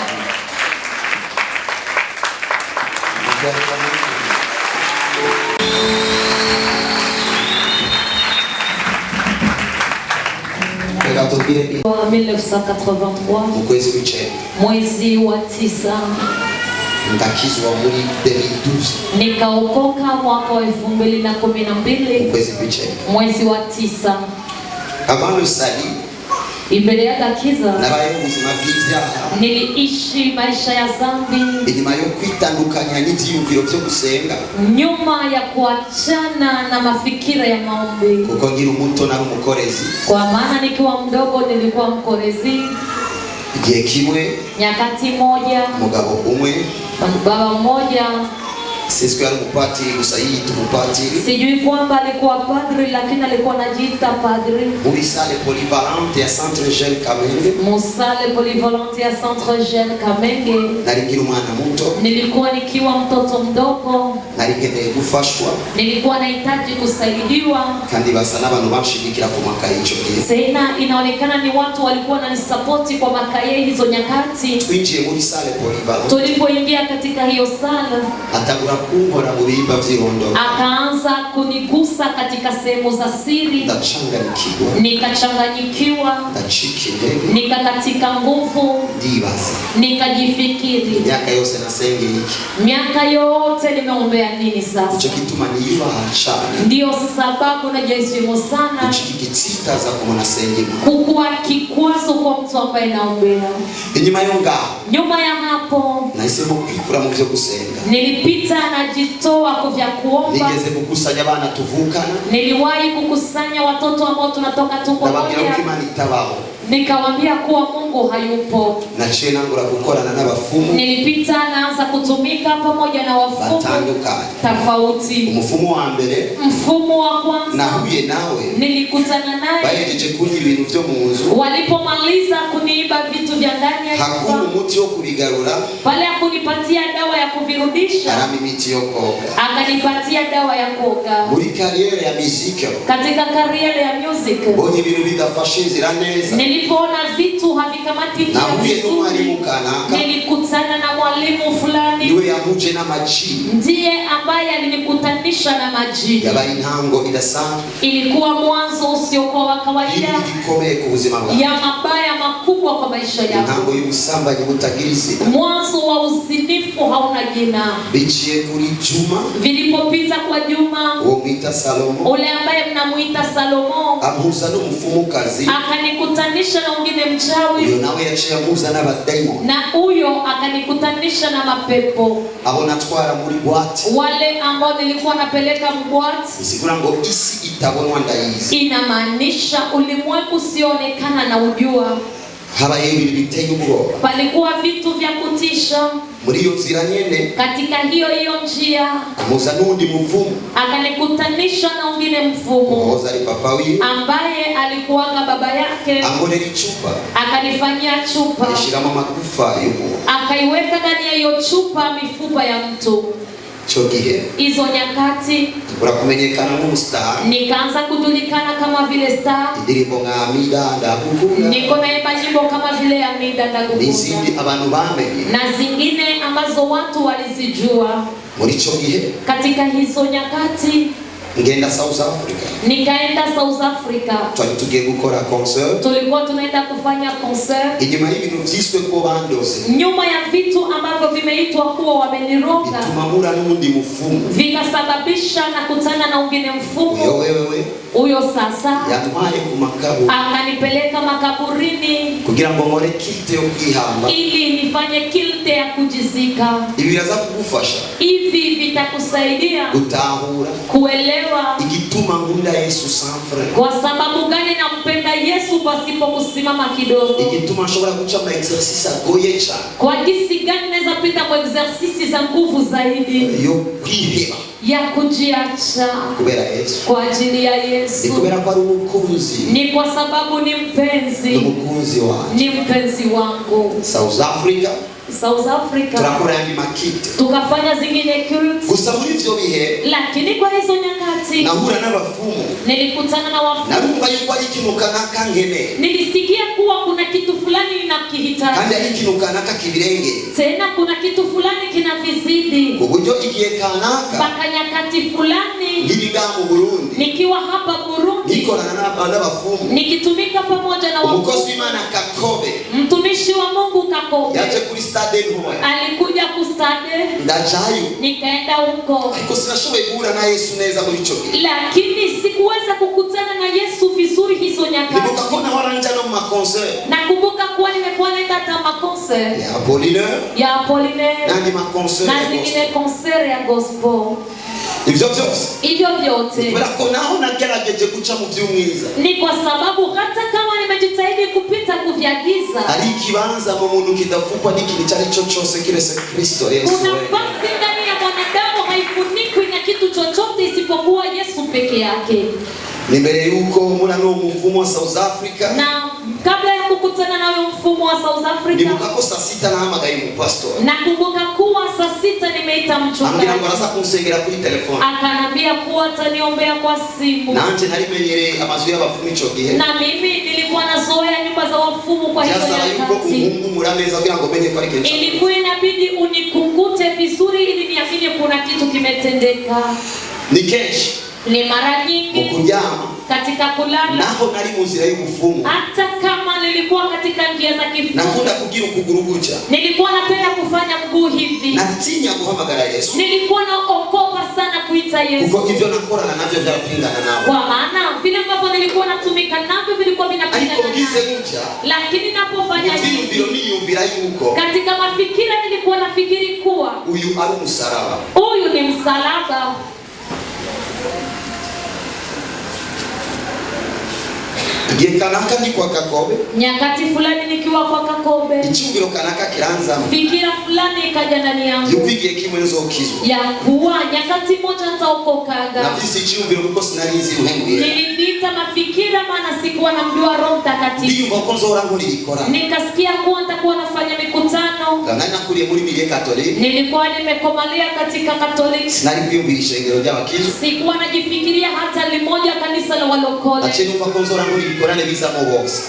En 1983, mwezi wa 9, nikaokoka mwaka wa 2012 mwezi wa 9.
Avant le salut,
imbere y'agakiza niliishi maisha ya dhambi,
inyuma yo kwitandukanya n'ivyiyumviro byo gusenga,
nyuma ya kuachana na mafikira ya maombi,
kuko ngira umuto na umukorezi.
Kwa maana nikiwa mdogo nilikuwa mkorezi.
Igihe kimwe,
nyakati moja,
mugabo umwe,
baba mmoja,
sisi yari mupatiri gusa yita mupatiri.
Sijui kwamba alikuwa padri lakini alikuwa anajiita padri.
Muri salle polyvalente ya Centre Jeune Kamenge.
Musale polyvalente ya Centre Jeune Kamenge.
Naligira umwana muto.
Nilikuwa nikiwa mtoto mdogo.
Nalikeneye gufashwa.
Nilikuwa nahitaji kusaidiwa.
Kandi basa n'abantu bashigikira ku makaye ico gihe.
Sena inaonekana ni watu walikuwa wananisapoti kwa makaye hizo nyakati.
Twinjiye muri salle polyvalente.
Tulipoingia katika hiyo sala,
atagura kumbora mu bihimba vy'irondo.
Akaanza kunigusa katika sehemu za siri. Nikachanganyikiwa. Nikakatika nguvu. Nikajifikiri,
miaka yose nasenge iki?
Miaka yote nimeombea nini sasa?
Ico kituma niyibaha.
Ndio sababu najisimu sana.
Ikikititaza kwa nasenge.
Kukuwa kikwazo kwa mtu ambaye naombea.
Inyuma yonga.
Nyuma ya hapo,
naisemo kwikura mu byo gusenga.
Nilipita najitoa kwa vya kuomba.
Nigeze kukusanya abana tuvukana.
Niliwahi kukusanya watoto ambao tunatoka tumbo moja. Nikawaambia kuwa Mungu hayupo.
Naciye nangura gukorana n'abafumu.
Nilipita naanza kutumika pamoja na wafumu tofauti.
Umufumu wa mbere,
mfumu wa kwanza,
nahuye nawe,
nilikutana naye.
bayejeje kunyi ibintu byo mu nzu.
Walipomaliza kuniiba vitu vya ndani ya nyumba,
hakuna umuti wo kubigarura.
Pale akunipatia dawa ya kuvirudisha,
arami miti yo koga.
Akanipatia dawa ya koga.
Muri kariere ya muziki,
katika kariere ya music,
bonye ibintu bidafashe zira neza.
Nilipoona vitu havikamati njia vizuri, nilikutana na mwalimu fulani.
Niwe yamuje na maji.
Ndiye ambaye alinikutanisha na maji.
Yabaye intango idasanga.
Ilikuwa mwanzo usiokuwa wa kawaida.
Igikomeye ku buzima bwawe.
Ya mabaya makubwa kwa maisha yako.
Intango y'ubusambanyi butagirize.
Mwanzo wa uzinifu hauna jina.
Biciye kuri Juma.
Vilipopita kwa Juma.
Uwo mwita Salomo.
Ule ambaye mnamuita Salomo.
Amuza n'umufumukazi.
Akanikutanisha na mwingine mchawi.
Uyo nawe yaciye amuza n'abadaimoni.
Na huyo akanikutanisha na mapepo. pepo.
abona twara muri boîte
Wale ambao nilikuwa napeleka mbwati,
isigura ngo isi itabonwa ndayizi.
inamaanisha ulimwengu usionekana na ujua.
Habaye ibintu biteye ubwoba.
Palikuwa vitu vya kutisha.
Muri iyo nzira nyene,
katika hiyo njia,
amuza n'undi muvumu,
akanikutanisha na mwingine mfumu
oza ari papa wiwe,
ambaye alikuwa baba yake.
angorera icupa,
akanifanyia chupa,
ashiramo amagufa y'umuntu,
akaiweka ndani ya hiyo chupa mifupa ya mtu.
cyo gihe
Hizo nyakati
urakumenyekana nk'umustar,
nikaanza kujulikana kama vile star.
indirimbo nka Amida ndagukunda,
niko naimba nyimbo kama vile Amida ndagukunda,
n'izindi abantu bamenye
na zingine ambazo watu walizijua.
muri cyo gihe
katika hizo nyakati
ngenda South Africa,
nikaenda South Africa.
twari tugiye gukora concert,
tulikuwa tunaenda kufanya concert.
inyuma y'ibintu vyiswe ko bandose,
nyuma ya vitu ambavyo vimeitwa kuwa wameniroga,
bituma mura n'undi mufumu,
vikasababisha na kutana na ungine mfumu.
wewe
huyo sasa
yantwaye ku makabu,
akanipeleka makaburini
kugira ngo nkore kilte yo kwihamba,
ili nifanye kilte ya kujizika.
ibi biraza kugufasha
Hivi vitakusaidia
gutahura
kuelewa
igituma nkunda Yesu sanfre,
kwa sababu gani nampenda Yesu pasipo kusimama kidogo,
igituma nshobora guca ama exercice agoye cyane,
kwa jinsi gani naweza pita kwa exercise za nguvu zaidi
yo kwiheba
ya kujiacha
kubera Yesu,
kwa ajili ya
ni
Yesu.
kubera ko ari umukunzi,
Ni kwa sababu ni mpenzi,
umukunzi wanjye.
ni mpenzi wangu.
South Africa
South Africa
turakora yandi makite,
tukafanya zingine cult,
gusa muri ivyo bihe
lakini kwa hizo nyakati
nahura n'abafumu,
nilikutana na wafumu.
narumva yuko ari ikintu kanaka nkeneye,
Nilisikia kuwa kuna kitu fulani ninakihitaji,
kandi ari ikintu kanaka kibirengeye,
tena kuna kitu fulani kinavizidi,
ku buryo igihe kanaka
mpaka nyakati fulani
ngiri ngaha mu Burundi
nikiwa hapa Burundi
nikorana n'abafumu,
nikitumika pamoja na
umukozi
wafumu.
w'Imana Kakobe
Mtumishi wa Mungu Kakobe
yaje kuri stade ntoya,
alikuja kustade,
ndajayo
nikaenda huko,
ariko sinashoboye guhura na Yesu neza muri ico gihe,
lakini sikuweza kukutana na Yesu vizuri hizo
nibuka
nyakati.
ko nahora nja no mu maconcert
Nakumbuka kuwa nimekuwa naenda hata makonser
ya Apollinaire
ya Apollinaire
nandi maconcert
na zingine konser ya gospel.
ivyo vyose
Hivyo vyote
kubera ko naho nagerageje guca mu vy'umwiza,
ni kwa sababu hata kama nimejitahidi kupita kuvyagiza,
ari ikibanza mu muntu kidafukwa n'ikintu icyo ari cyo cyose kiretse Kristo Yesu.
kuna nafasi ndani ya mwanadamu haifunikwi na kitu chochote isipokuwa Yesu peke yake.
Ni mbere yuko mura no mufumo wa South Africa,
Na kabla ya kukutana na huyo mfumo wa South Africa,
nibuka ko saa sita nahamagaye mu pastor,
nakumbuka kuwa saa 6 nimeita mchungaji,
ambwira ngo araza kunsengera kuri telefone,
akanambia kuwa ataniombea kwa simu.
nanje nari menyereye amazu y'abafumu ico gihe,
Na mimi nilikuwa nazoea nyumba za wafumu kwa hizo
byasaba yuko
nyakati.
umuhumura neza kugira ngo menye ko ari kenshi.
Ilikuwa inabidi unikungute vizuri ili niamini kuna kitu kimetendeka.
Ni kenshi
Ni mara
mu
nyingi
kuryama
katika kulala,
naho nari mu nzira y'ubufumu,
hata kama nilikuwa katika njia za kifumu,
nakunda kugira ukuguru guca,
nilikuwa napenda kufanya mguu hivi,
natinya guhamagara Yesu,
nilikuwa naogopa sana kuita Yesu,
kuko ivyo nakorana navyo vyarapingana nawe,
kwa maana vile ambavyo nilikuwa natumika navyo vilikuwa
ariko
vinapingana
ngize
navyo.
gutya
Lakini napofanya
ivyiyumviro
hivi,
niyumvira yuko
katika mafikira nilikuwa nafikiri kuwa
uyu ari umusaraba.
huyu ni msalaba.
Igihe kanaka ndi kwa Kakobe,
Nyakati fulani nikiwa kwa Kakobe,
icyumviro kanaka kiranzamo
fikira fulani ikaja ndani yangu
yuko igihe kimwe nzokizwa,
ya kuwa nyakati moja nitaokokaga.
nafise icyumviro kuko sinarizi uhenguye,
Nilipita mafikira maana sikuwa namjua Roho Mtakatifu.
ndiyumva ko nzora nkora ibikora,
Nikasikia kuwa nitakuwa nafanya mikutano.
nari nakuriye muri milieu catholique,
Nilikuwa nimekomalia katika Katoliki.
sinari kwiyumvira ishengero ry'abakizo,
Sikuwa najifikiria hata limoja kanisa la walokole.
naciye numva ko nzora nkora ibikorane bizamo bose.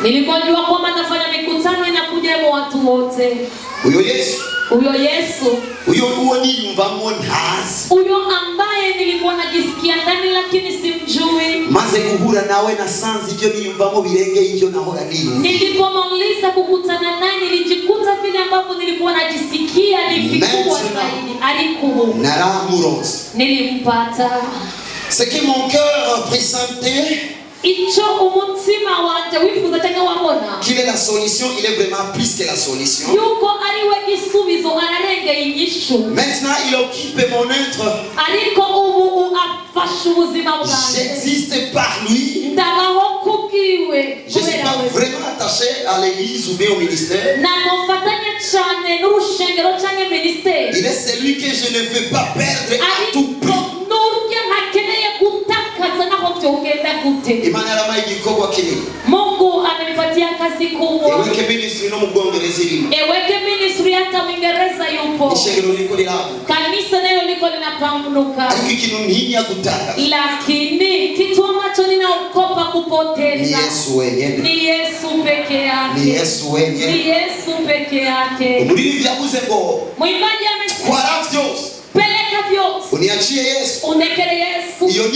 Nilikuwa jua kwamba nafanya mikutano inakujemo watu wote.
Uyo Yesu,
Huyo Yesu,
uyo uwo niyumvamo ntazi,
huyo ambaye nilikuwa najisikia ndani lakini simjui.
maze guhura nawe nasanze ibyo niyumvamo birengeye ibyo nahora niyumva.
Nilipomaliza kukutana naye nilijikuta vile ambavyo nilikuwa najisikia ni vikubwa zaidi. Alikuwa
Naramuronse.
nilimpata.
Ce que mon cœur pressentait Quelle est la solution? Il est vraiment plus que la solution. Maintenant, il occupe mon être. J'existe par lui. Je ne suis pas vraiment attaché à l'église ou bien au ministère. Il est celui que je ne veux pas perdre à tout prix.
Mungu amenipatia kazi kubwa. Eweke ministry hata Uingereza yupo. Kanisa nayo liko linapanuka. Lakini kitu ambacho ninaogopa kupoteza ni Yesu peke yake. Ni Yesu peke yake. Mwimbaji amesema peleka vyote.
Uniachie Yesu.
Unekere Yesu. Iyo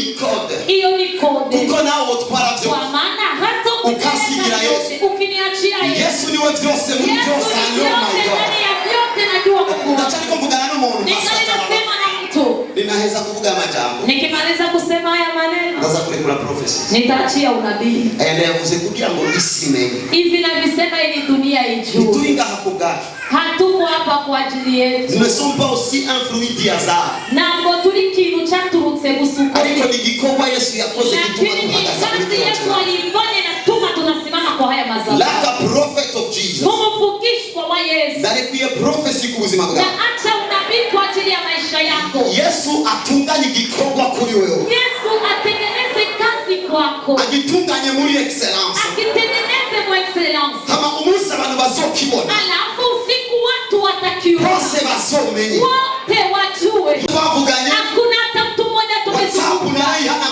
ni kode.
Kuko nao utwara vyote.
Kwa maana hata ukasigira Yesu. Ukiniachia Yesu.
Yesu ni wewe vyose muri byose.
Ndani ya vyote najua Mungu.
Nataka kuvugana n'umuntu.
Ninasema na mtu.
Ninaweza kuvuga majambo.
Nikimaliza kusema haya maneno.
Ndaza kurekula prophecy.
Nitaachia unabii.
Yavuze kugira ngo isimeni.
Hivi navisema ili dunia ijue.
Nituinga hakugaki.
Hatuko hapa kwa ajili yetu.
Nous ne sommes pas aussi un fruit du hasard.
Nambo turi kintu cyaturutse gusuka.
Ariko nigikorwa Yesu yakoze gituma
tunasimama. Yesu alifanya na tuma tunasimama kwa haya mazao.
Like a prophet of Jesus.
Mumfukishwa wa Yesu.
Dalikuye prophecy ku buzima bwawe.
Na acha unabii kwa ajili ya maisha yako.
Yesu atunganye gikorwa kuri wewe.
Yesu atengeneze kazi kwako.
Agitunganye muri excellence.
Akitengeneze mu excellence.
Kama umunsi abantu bazokibona.
Alafu usiku watu watakiona.
Bose basomenye.
Wote wajue.
Twavuganye.
Hakuna hata mtu mmoja tumezungumza.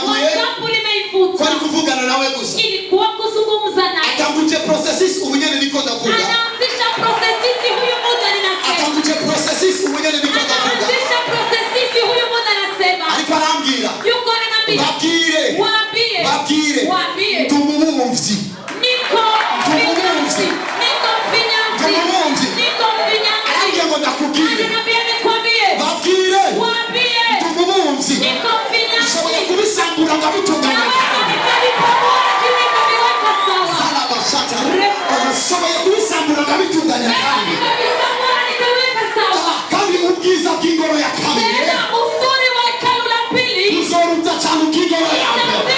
WhatsApp nimeifuta.
Kwani kuvugana nawe gusa.
Ilikuwa kuzungumza naye.
Atanguje processes ubunyene niko ndavuga.
Anaanzisha processes huyu mmoja ninasema.
Atanguje processes ubunyene niko ndavuga.
Anaanzisha processes huyu mmoja anasema.
Ariko arambwira.
Yuko ananiambia. Waambie.
Tumumumvyi.
Niko finyanzi.
Ngo ndakubwire.
Ananiambia nikwambie.
Babwire.
Waambie.
Tumumumvyi.
Niko finyanzi.
Ushobora kubisambura ngabitunganya. Ushobora kubisambura ngabitunganya kandi ubwiza bw'ingoro ya kabiri.
Uzuri wa hekalu la pili.
Uzoruta cyane ubw'ingoro ya mbere.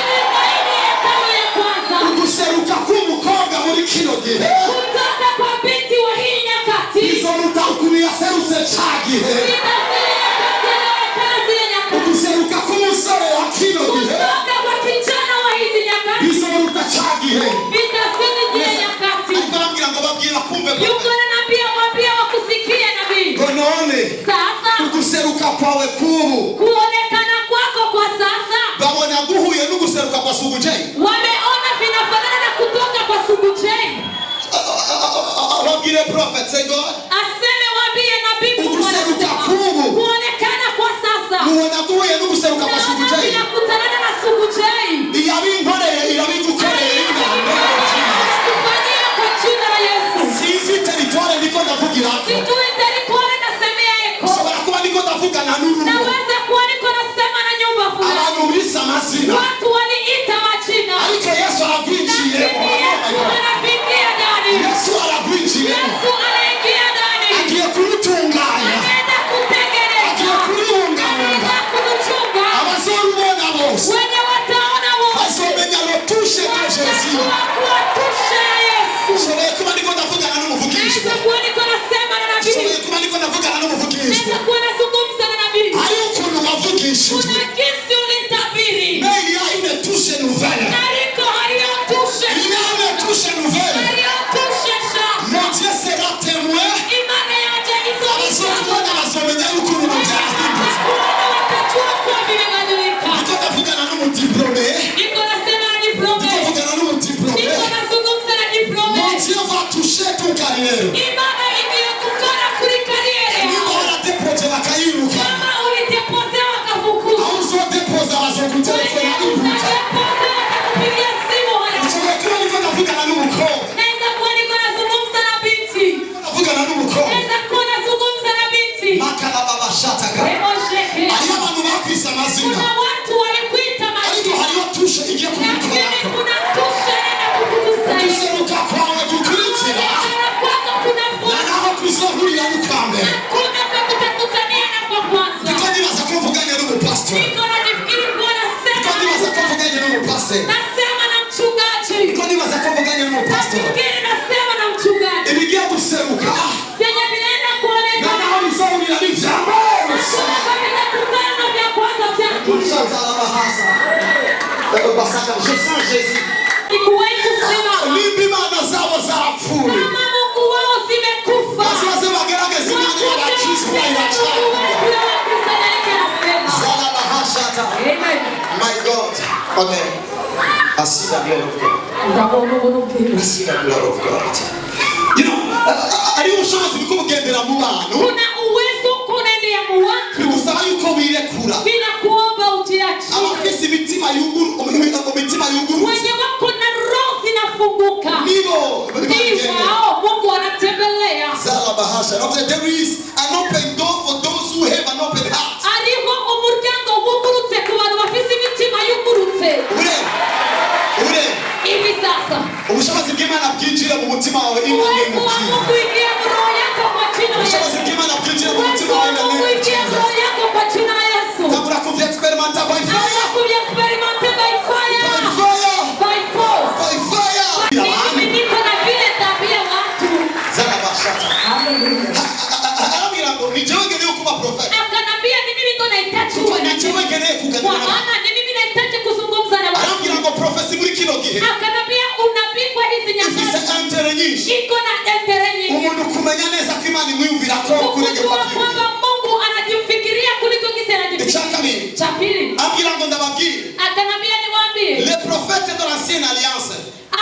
Uguseruka k'umukobwa muri kino gihe.
Kutoka kwa binti wa hii nyakati.
Uzoruta ukuntu yaserutse ca gihe. Uguseruka k'umusore wa kino gihe.
Kutoka kwa kijana wa hizi nyakati.
Uzoruta ca gihe.
Vitazidi zile nyakati.
Arambwira ngo babwira kumve.
Yuko ananiambia mwambie wakusikie nabii.
None.
Sasa.
Uguseruka kwawe kubu.
Kuonekana kwako kwa sasa.
Babona guhuye n'uguseruka kwa Sugujei.
Wameona vinafanana na kutoka kwa Sugujei.
Wabwire prophet say God.
Aseme waambie nabii Mungu
anasema.
Kuonekana kwa sasa.
Muona guhuye n'uguseruka kwa Sugujei.
Vinakutana na Sugujei.
Iyabinkoreye irabigukoreye.
Kufanyia kwa jina la Yesu.
Sizi territoire ndiko ndavugira.
Sijui territoire nasemea eko.
Ushobora kuba ndiko ndavuga na nuru.
Naweza kuwa niko nasema na nyumba fulani.
Abantu bisa amazina.
Watu waliita majina.
Ariko Yesu aragwinjiye.
Yesu anafikia ndani.
Yesu aragwinjiye.
Yesu anaingia ndani.
Agiye kurutunganya.
Anaenda kutengeneza.
Agiye kurunga.
Anaenda kuruchunga.
Abazorubona bose.
Wenye wataona wote.
Bazomenya lotushe kwa Yesu.
Kuwatusha Yesu.
Ushobora kuba ndiko ndavugana n'umuvugizi.
Naweza kuwa niko nasema na nabii.
Ushobora kuba ndiko ndavugana n'umuvugizi.
Naweza kuwa nazungumza na nabii.
Hari ukuntu wavugishijwe.
Kuna jinsi ulitabiri.
Mais il y a une touche nouvelle.
Nariko haliyotushe.
Il y a une touche nouvelle.
Haliyotushe sha.
Mon Dieu sera témoin.
Imani yaje hizo.
Abazokubona bazomenya ukuntu byahindutse.
Watajua kuwa vimebadilika.
Ndiko ndavugana n'umudiplome.
Niko nasema na diplome.
Ndiko ndavugana n'umudiplome.
Niko nazungumza na diplome.
Mon Dieu va toucher ton carrière.
Imani igiye kukora kuri kariere.
Niba waradepoje bakayiruka.
Kama ulitepozea wakafukuza.
Aho uzodepoza Je sens Jésus.
Sikuwahi kusema
L'imana zabo zarapfuye.
kama Mungu wao zimekufa.
Basibaze bagerage zimanye abakizi bayiracana. Zala bahashata.
Amen.
My God. Okay. I see the blood of God. I see the blood of God. You know, ari ubushobozi bwo kugendera mu bantu.
Kuna uwezo kunaendea mu watu.
Bigusaba yuko birekura.
Vinakuomba ujiachie.
Abafise imitima yuguru,
Wenye wako na roho zinafunguka.
Nibo
hao Mungu anatembelea.
Zala bahasha. There is an open door for those who have an open heart.
Ariho umuryango wugurutse ku bantu bafise imitima yugurutse.
Ure.
Hivi sasa.
Ubushobozi bw'Imana bwinjira mu mutima wawe
Uwezo wa Mungu ingia roho yako kwa jina la Yesu.
Ubushobozi bw'Imana bwinjira mu mutima
Uwezo
wawe
wa Mungu ingia roho yako kwa jina la Yesu.
Tabura ku experimenta by fire.
Experimente by fire. By force.
By fire.
Mimi niko na vile tabia watu.
Zala bashata.
Hallelujah.
Arambira ngo ni jewe ngeneye kuba prophet.
Akanambia ni mimi ndo nahitaji
Kuko ni jewe ngeneye
kwa
kuganira.
maana ni mimi nahitaji kuzungumza na watu.
Arambira ngo prophecy muri kino gihe.
Akanambia unabii kwa hizi
Ifise
nyakati
antere nyinshi.
iko na entere nyingi.
Umuntu kumenya neza ko Imana imwumvira ko kurege
Kujua
kwa
kwamba Mungu anajifikiria kuliko kisi anajifikiria. Cha pili.
Ambira ngo ndababwire.
Akanambia niwaambie.
Les prophètes de l'ancienne alliance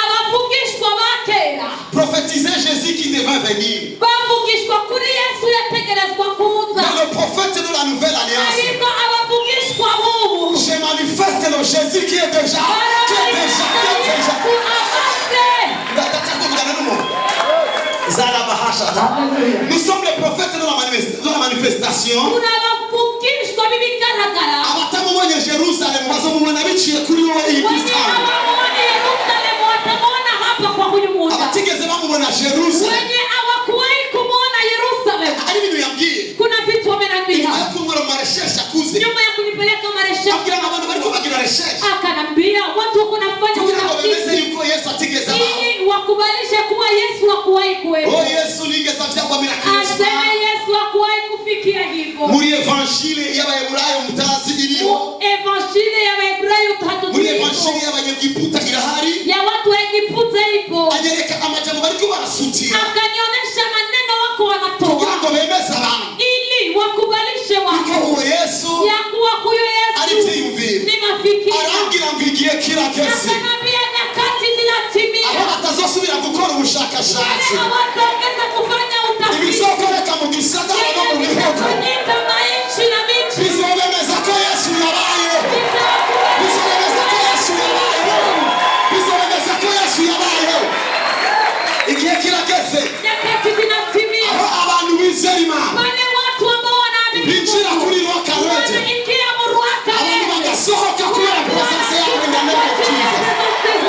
Abavugishwa bakera.
prophétisaient Jésus qui devait venir.
Bavugishwa kuri Yesu yategerezwa kuza.
Mais le prophète de la nouvelle alliance,
Ariko abavugishwa ubu.
je manifeste le Jésus qui est déjà. Nous sommes les prophètes de la manifestation.
Tunavugishwa bibigaragara.
Abatamubonye Jerusalem bazomubona biciye kuri wowe iyi
Wenye
Kristo.
hawamuoni Yerusalemu watamwona hapa kwa huyu muda.
Abatigeze bamubona Jerusalem.
Wenye hawakuwahi kumwona Yerusalemu.
Ari ibintu yabwiye.
Kuna vitu wamenambia.
Akumara marecherche akuze.
Nyuma ya kunipeleka maresha.
Abwira abantu bariko bagira recherche.
Akanambia watu wako nafanya
Kugira ngo bemeze
utafiti.
yuko Yesu atigeze abaho.
Ili wakubalishe kuwa Yesu hakuwahi kuwepo.
Oh Yesu nigeze avyagwa miraculously.
Aseme Yesu hakuwahi kufikia hivyo.
Muri evangile y'Abayeburayo mutazi iriho.
Evangelia ya Waebrania
Muri
hatujui.
evangile y'Abanyegiputa irahari.
Ya watu wa Egiputa ipo.
Anyereka amajambo bariko barasutira.
Akanionyesha maneno wako
Kugira
wanatoa.
ngo bemeze abantu.
Ili wakubalishe
Kuko
watu.
uwo Yesu
Ya kuwa huyo
ari
Yesu
vyiyumvira.
ni mafikiri.
Arambwira ngo igihe kirageze.
Akanambia nyakati zinatimia.
Aho batazosubira gukora ubushakashatsi.
Hawataongeza kufanya utafiti.
Ibizokoreka mu gisagara no mu bihugu.
Vitafanyika mainchi na miji.
Bizobemeza ko Yesu yabaye. Bizobemeza ko Yesu yabaye. Bizobemeza ko Yesu yabaye. Igihe kirageze.
Nyakati zinatimia.
Aho abantu bizera Imana.
Wale watu ambao wanaamini
Binjira kuri Rwakarete.
wanaingia Murwaka.
Abantu bagasohoka kubera presence yawe in the name of Jesus.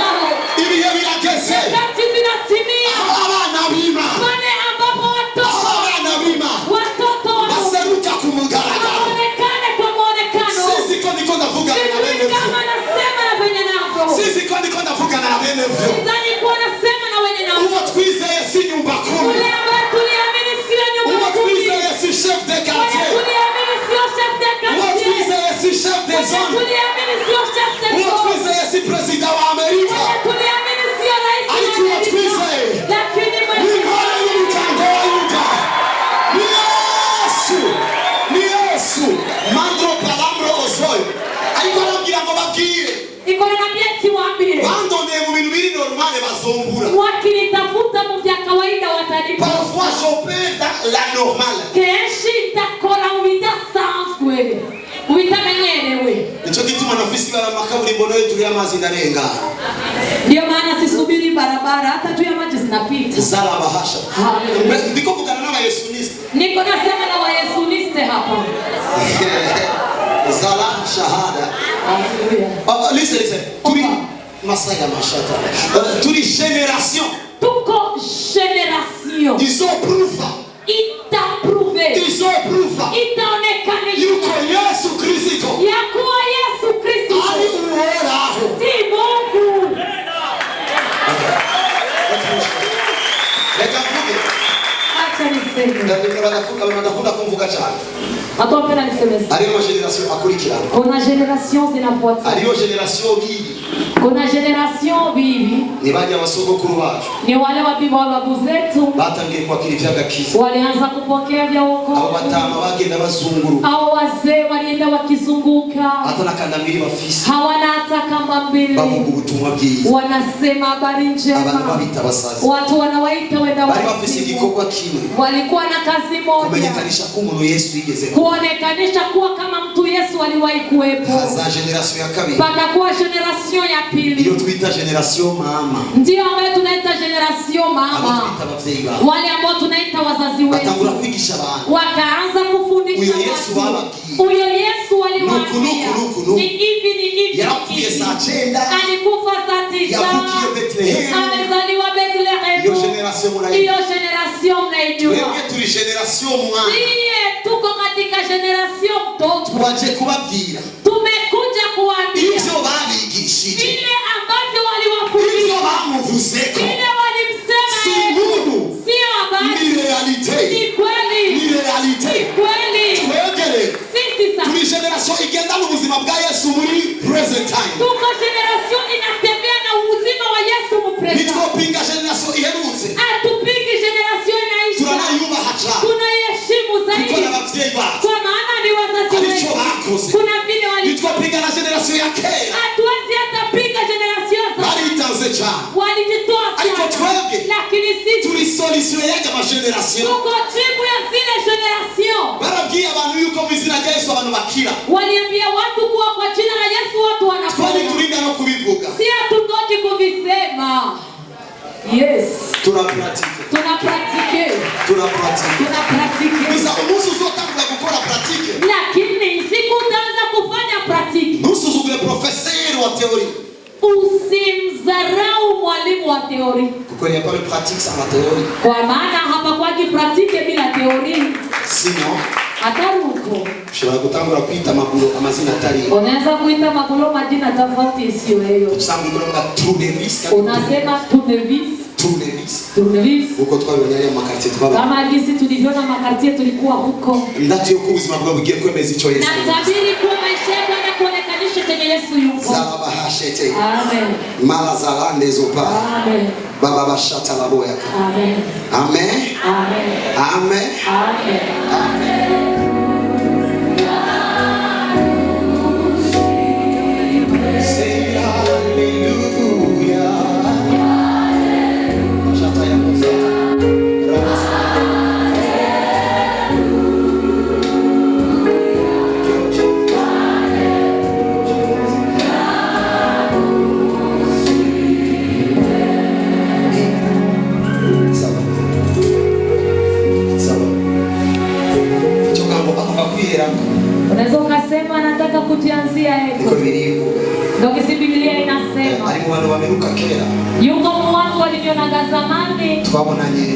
Ibihe birageze.
Nyakati zinatimia.
Aho abana b'Imana.
Pale ambapo
Aho abana b'Imana
watoto
baseruka ku mugaragaro.
waonekane kwa muonekano.
Sisi ko ndiko ndavugana na bene
Sijui
vyo.
kama nasema na wenye navyo.
Sisi ko ndiko ndavugana na bene vyo.
Sidhani kuwa nasema na wenye navyo.
Uwo twizeye si nyumba kumi.
Ule ambaye tuliamini sio nyumba
Uwo
kumi.
twizeye si chef de
Ule
quartier.
tuliamini sio chef de
Uwo
quartier.
twizeye si chef de
Ule
zone.
tuliamini sio chef de
Uwo
zone.
twizeye si president wa Amerika.
Ule tuliamini sio rais wa
Ariko uwo
Amerika.
twizeye
Lakini
ni
mwenye
intore y'umuryango wa Yuda. Ni Yesu. Ni Yesu. Mandro palambro osoy. Ariko arambwira ngo babwire.
iko naniambia tiwaambie.
Bandoneye mu bintu biri normale bazombura.
Wakinitafuta mu vya kawaida watanipa.
Parfois j'opère dans la normale.
Kenshi ndakora mu bidasanzwe. Mu bitamenyerewe.
Nico gituma nafisi bara makaburimbo no hejuru y'amazi ndarenga.
Ndio maana sisubiri barabara hata juu ya maji zinapita.
Zala bahasha.
Hallelujah.
Ndiko kugana na Yesuniste.
Niko nasema na Wayesuniste hapa.
Zala shahada.
Hallelujah.
Listen. Turi masaya mashata. Turi génération.
Tuko generation.
Ils ont prouvé.
Itapruve.
Ils ont prouvé.
Itaonekanisha.
Yuko Yesu Kristo.
Ya kuwa Yesu Kristo.
Ali uoraho.
Ti Mungu.
Leka mvuge.
Acha niseme.
Ndakunda kumvuga cyane.
Watu wapenda niseme.
Hariho generation akurikira.
Kuna generation zinafuata.
Hariho generation bibi.
Kuna generation bibi.
Ni baje basogokuru bacu.
Ni wale wabibi wa babu zetu.
Batangiye kwakira ivy'agakiza.
Walianza kupokea vya wokovu.
Abo batama bagenda bazunguru.
Hao wazee walienda wakizunguka.
Hata na kanda mbili bafisi.
Hawana hata kamba mbili.
Bavuga ubutumwa bwiza.
Wanasema habari njema.
Abantu babita basazi.
Watu wanawaita wenda
bari bafise igikorwa kimwe.
Walikuwa na kazi moja.
Kumenyekanisha ko umuntu Yesu yigeze.
Kuonekanisha kuwa kama mtu Yesu aliwahi kuwepo.
Haza generation ya kabiri.
Patakuwa generation ya pili.
Iyo twita generation mama.
Ndio ambayo tunaita generation mama. Wale ambao tunaita wazazi wetu.
Batangura kwigisha abantu.
Wakaanza kufundisha
Uyo Yesu wababwiye.
Uyo Yesu aliwaambia. Ni hivi.
Yakuye saa 9.
Alikufa saa 9.
Yakuye Bethlehem.
Amezaliwa Bethlehem.
Iyo generation mnaijua.
Iyo generation mnaijua.
Wewe tuli generation mwana.
Siye tuko katika generation mtoto.
Waje kubabwira.
Tumekuja kuambia.
Ivyo babigishije.
Vile ambavyo waliwafundisha.
Ivyo bamuvuzeko.
Vile walimsema.
Si Mungu.
Sio habari.
Ni realite.
Ni kweli.
Ni realite.
Ni kweli.
Twegere.
Sisi sasa.
Tuli generation igenda mu buzima bwa Yesu muri present time.
Tuko generation inatembea na uzima wa Yesu mu present.
Nitwopinga generation iherutse.
Atupingi generation inaisha.
Tunayumba hacha.
Tunaheshimu zaidi.
Tuko na bavyeyi bacu.
Kwa maana ni wazazi wetu. Kuna vile wali.
Nitwopinga na generation ya kera.
Hatuwezi hata pinga generation za.
Baritanze cyane.
Walijitoa
Ariko twebwe.
Lakini sisi
turi solution y'aga ma generation.
tuko jibu ya zile generation.
Barabwiye abantu yuko mu izina rya Yesu abantu bakira.
Waliambia watu kuwa kwa jina la Yesu watu wanapona.
Twali tulinda no kubivuga.
Si hatungoji kuvisema. Yes.
Tunapratike. Bisa umusu uzotangura gukora pratique.
Lakini siku utaanza kufanya pratique.
Nusuzugule professeur wa theorie.
Usimdharau mwalimu wa theorie.
Kuko ni pas pratique sans la théorie.
Kwa maana hapa kwaki pratique bila theorie.
Sinon
ataruko.
Shobora gutangura kwita maguru amazina atari.
Unaweza kuita maguru majina tofauti isiyo hiyo.
Tusangura nga tournevis.
Unasema tournevis. Tournevis.
Uko twabonye makartie twaba.
Kama jinsi tulivyoona makartie tulikuwa huko.
Ndatiyo ko ubuzima bwa bugiye kwemeza ico Yesu.
Natabiri kuwa maisha yako yanakuonekanisha chenye Yesu yuko.
Zalaba hashete.
Amen.
Mala zalande zopa.
Amen.
Baba bashata laboya.
Amen.
Amen.
Amen.
Amen.
Amen.
Amen.
Unaweza ukasema nataka kujianzia
Niko bilivu.
Ndio kisi Biblia inasema.
Ari mu bantu bameruka kera.
Yuko watu walionana zamani.
Twabonanye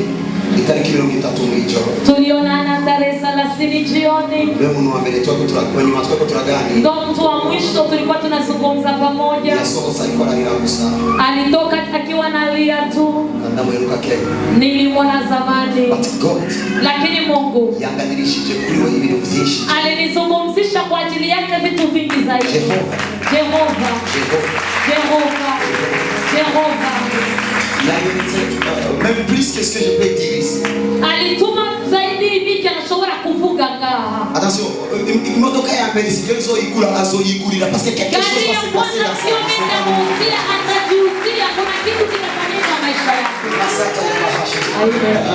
itariki 30 mw'ijoro.
Tulionana tarehe 30 jioni.
Leo muntu wa mbere twako turakora nyuma twako turagani.
Ndio mtu wa mwisho tulikuwa tunazungumza pamoja.
Yasohoza alikuwa analia gusa.
Alitoka akiwa analia tu.
Ndamuheruka kera.
Nilimwona zamani.
But God.
Lakini Mungu
yanganirishije kuri we ibintu byinshi.
Alinizungumzisha kwa ajili yake vitu vingi zaidi. Jehova.
Même plus que ce que je peux dire ici.
Alituma zaidi hivi anashobora kuvuga ngaha.
Attention, imodoka ya mbere sivyo bizoyigura azoyigurira parce que quelque chose va se passer dans sa vie.
Atajiuzia kuna kitu kinafanyika maisha yake.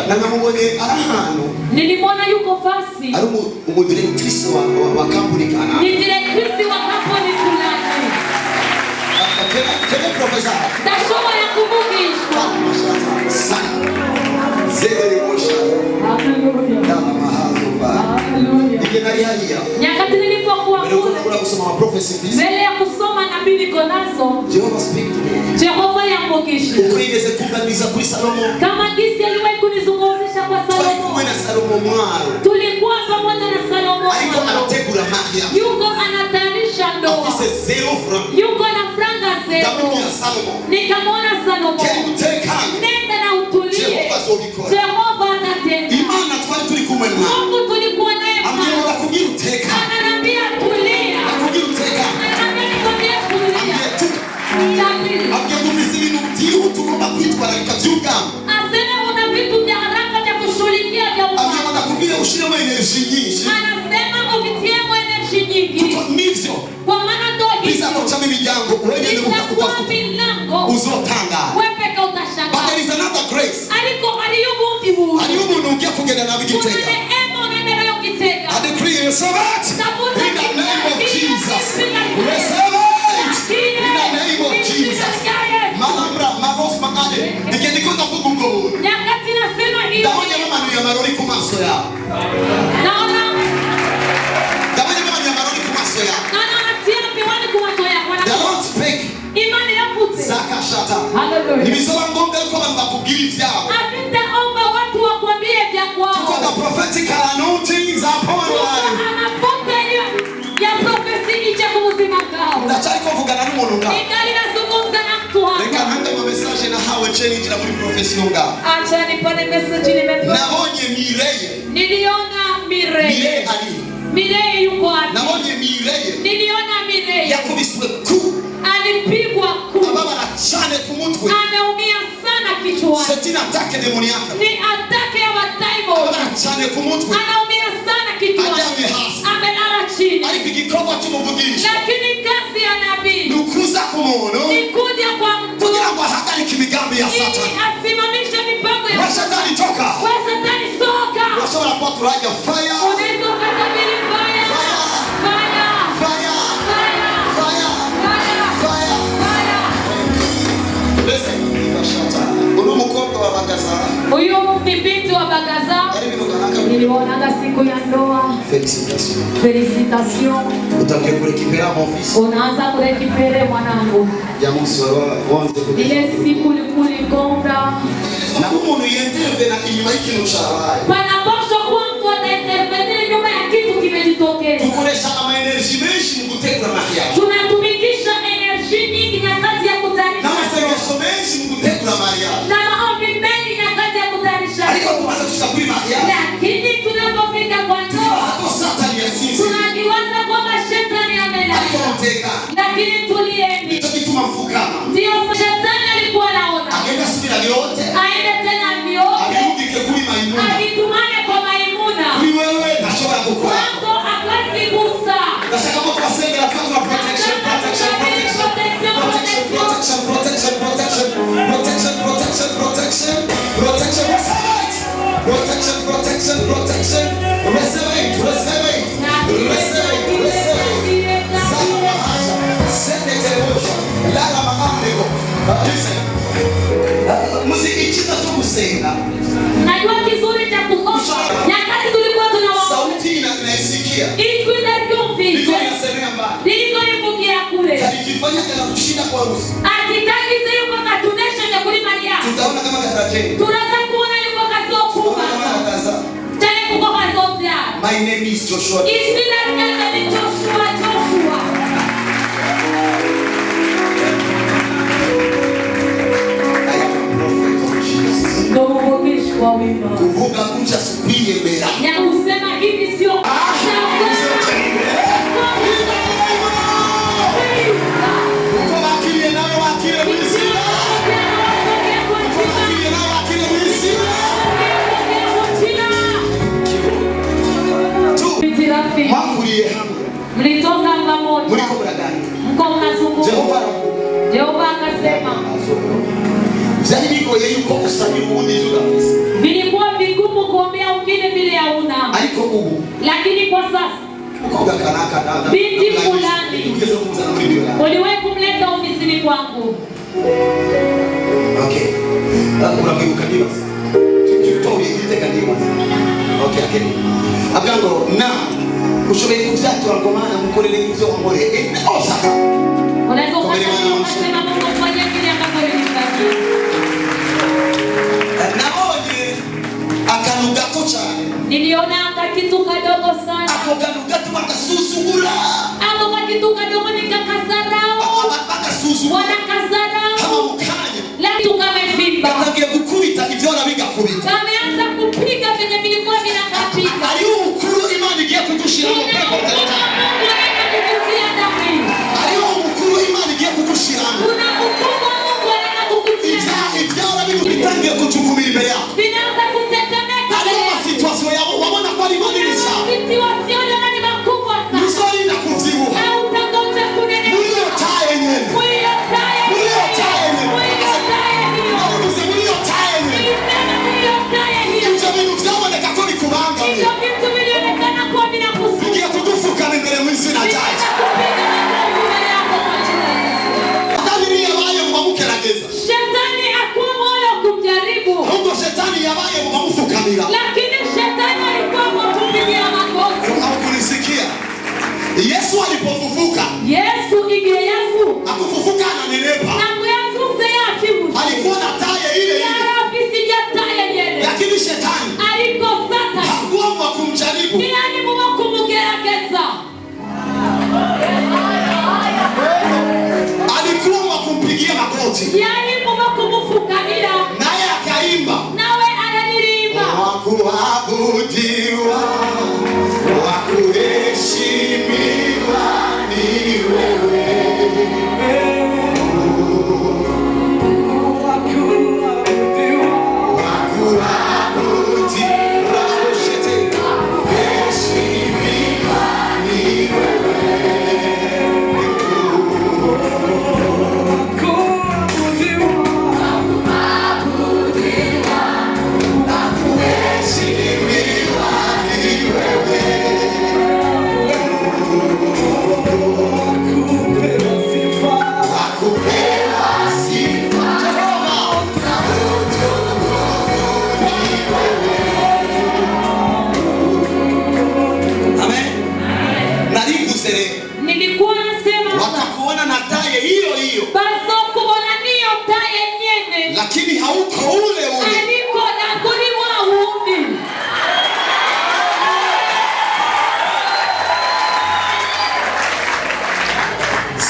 Na namubonye ari ahantu.
Nilimwona yuko fasi.
Ari umudirectrice wa kampuni kana.
Ni directrice wa kampuni fulani.
Kene professeur.
Ndashobora ya kuvugishwa.
Zedere mosha.
Hallelujah.
Dama mahazo ba.
Hallelujah.
Igenalia.
Nyakati nilipokuwa kule.
Kusoma prophecy.
Mbele ya kusoma nabii niko nazo.
Jehova speak to me.
Jehova yamvukisha.
Ukwigeze kumbaniza kuri Salomo.
Kama jinsi aliwahi kunizungumzisha kwa Salomo. Tulikuwa pamoja na Salomo.
Alikuwa anategura Maria.
Yuko anatayarisha ndoa. Yuko na franga zero. Nikamwona Salomo. Nenda na utulie. Jehova atatenda. Mungu tulikuwa naye.
imiryango wewe
itakuwa milango
uzotanga.
wewe peke utashangaa.
But there is another grace.
Ariko hariyo ubundi buntu.
Hariyo umuntu ugiye kugenda nabigitega.
Kuna neema unaendelea ukitega.
I decree you so much. In the name of Jesus. Receive it. In the name of Jesus. Malambra maros magade. Nikendikota kugungo.
Nyakati nasema hivi.
Damoja mama ni marori kumaso ya.
Naona.
Damoja mama ni marori kumaso ya.
Naona atia miwani kumaso ya.
The Lord speak.
Imani ya kute.
Zakashata.
Hallelujah.
Nimesoma ngombe kwa mbakugiri vyao.
Avitaomba watu wakwambie vya kwao.
Because the prophetic anointings are upon life.
Anapoka ya profesi ije kumuzima kao.
Ndachari kuvugana n'umuntu ngaho.
Ningali nazungumza na mtu hapa.
Reka ntange ama message nahawe challenge na muri profession ngaho.
Acha nipane message nimepewa.
Nabonye Mireye.
Niliona Mireye.
Mireye ali.
Mireye yuko wapi?
Nabonye Mireye.
Niliona Mireye.
Yakubiswe ku.
Alipigwa ku.
Ababa chane ku mutwe.
Ameumia sana kichwani.
C'est une attaque démoniaque.
Ni atake ya mataibo.
Ababa chane ku mutwe.
Anaumia sana kichwani.
Ajame hasi.
Amelala chini.
Ariko igikorwa cy'umuvugisha.
Lakini kazi ya nabii.
Nukuza ku muntu.
Ni kuja kwa mtu.
Kugira ngo ahagarike imigambi ya Satani.
Ili asimamishe mipango ya
Satani toka.
Satani soka.
Washobora kuba turaja fire.
Unaweza kutabiri fire. Fire.
Fire.
Fire.
Fire.
Fire.
Listen, bashata. Uno mukobwa wa Bagaza.
Huyo ni binti wa Bagaza. Niliona siku ya ndoa. Félicitations.
Utakiye kurekipera mon fils.
Unaanza kurekipere mwanangu.
Jamusi wanze kurekipera.
Ile siku likulikonda.
Na umuntu yendelve na inyuma y'ikintu cyabaye.
Panapaswa kuwa mtu anaintervenir nyuma ya kitu kimetokeza.
Tukoresha ama energy menshi mu gutegura mariage.
Tunatumikisha energy nyingi na kazi ya kutayarisha.
Na masengesho menshi mu gutegura mariage.
Na maombi mengi na kazi ya kutayarisha.
Ariko tumaze kushakuri mariage.
Lakini tunapofika kwa ndoa,
hapo Satani yasisi.
tunajiwaza kwamba shetani amelala. Lakini tulieni.
Ndicho kituma mfukama.
Ndio shetani alikuwa anaona.
Akaenda subira yote.
Aende tena vyote.
Alirudike kuli Maimuna.
Alitumane kwa Maimuna.
Kuli wewe nashobora gukora.
Wako akazigusa.
Nashaka kwa kusengera kwa protection.
Najua kizuri cha kuosha. Nyakati tulikuwa tunawaona.
Sauti inaisikia.
Ilikuwa
Ilikuwa inasemea mbali.
Nilikuwa nibukia kule.
Alijifanya kana kushinda kwa harusi.
Akitaki sasa yuko katunesha cha kulima ya.
Tutaona kama karateni.
Tunaweza kuona yuko kazo kubwa. Tena kuko kazo bia.
My name is Joshua.
Isina kanda ni Joshua. Kwa wima.
Kuvuga kucha subie mbele.
Ya kusema hivi sio. Mlitoka pamoja. Mko mnazungumza. Jehova akasema. Vilikuwa vigumu kuombea ungine vile hauna. Lakini kwa sasa binti fulani uliwahi kumleta ofisini kwangu.
Okay. Agango na ushoboye kuvyatwa ngo mana mukorere ivyo wamore osaka.
Unaweza ukasema Mungu fanye kile ambacho nilifanya.
Naone akantu gato cyane.
Niliona kitu kadogo sana.
Ako kantu gato bakasusugura.
Ako kitu kadogo nikakazarao.
Bakasuzugura.
Wanakazarao.
Kama mukanya.
Lakini tukamefimba.
Katangiye gukubita ivyo nabigakubita.
Kameanza kupiga venye vilikuwa vinakapiga.
Ari ukuru Imana igiye kugushira mu pepo tata. Ari ukuru Imana igiye kugushira.
Kuna ukubwa Mungu anaenda kukutia.
Ivyo nabitangiye kujukumira imbere yako.
Vinaanza kutetemeka.
Ari situation yabo wabona ko ari bonini cyane.
Situation yana ni makubwa sana.
Musori na kuvyibuha.
Au utangoja kunene.
Niyo taye nyene. Yesu alipofufuka,
Yesu igihe yazuka
akufufuka ananenepa.
ntabwo yazutse yakibushe,
Alikuwa na taye ile ile.
yari afise iryo taye nyene,
Lakini shetani
ariko Satani
hakuwa wa kumjaribu.
ntiyari mu bo kumugerageza,
Alikuwa wa kumpigia magoti.
yari mu bo kumufukamira,
Naye akaimba.
nawe araririmba.
Wakuabudiwa, wakuheshimiwa ni wewe.
Nilikuwa nasema
watakuona na taye hiyo hiyo,
bazo kubona niyo taye nyene,
lakini hauko ule ule.
ariko naguri wa wundi.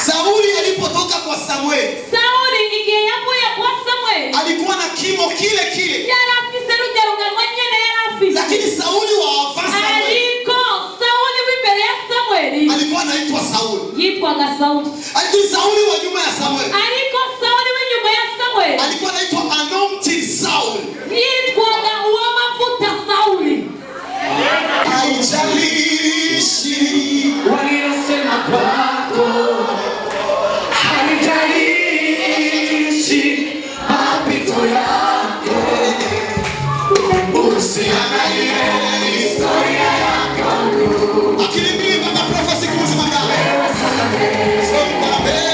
Sauli alipotoka kwa Samueli,
Sauli igihe yavuye kwa Samueli
alikuwa na kimo kile kile,
yari afise rugero ngamwe nyene yari afise,
lakini Sauli wa Samueli
ariko Sauli w'imbere ya Samueli
alikuwa anaitwa Sauli.
yitwaga Sauli,
Lakini Sauli wa nyuma ya Samueli
ariko Sauli w'inyuma ya Samueli
alikuwa anaitwa anointed Saul.
yitwaga uw'amavuta Sauli.
Haijalishi
waliosema kwako, haijalishi mapito yako, usiangalie historia yako.
akili mbili mpaka prophecy kuhusu magari. Songa mbele.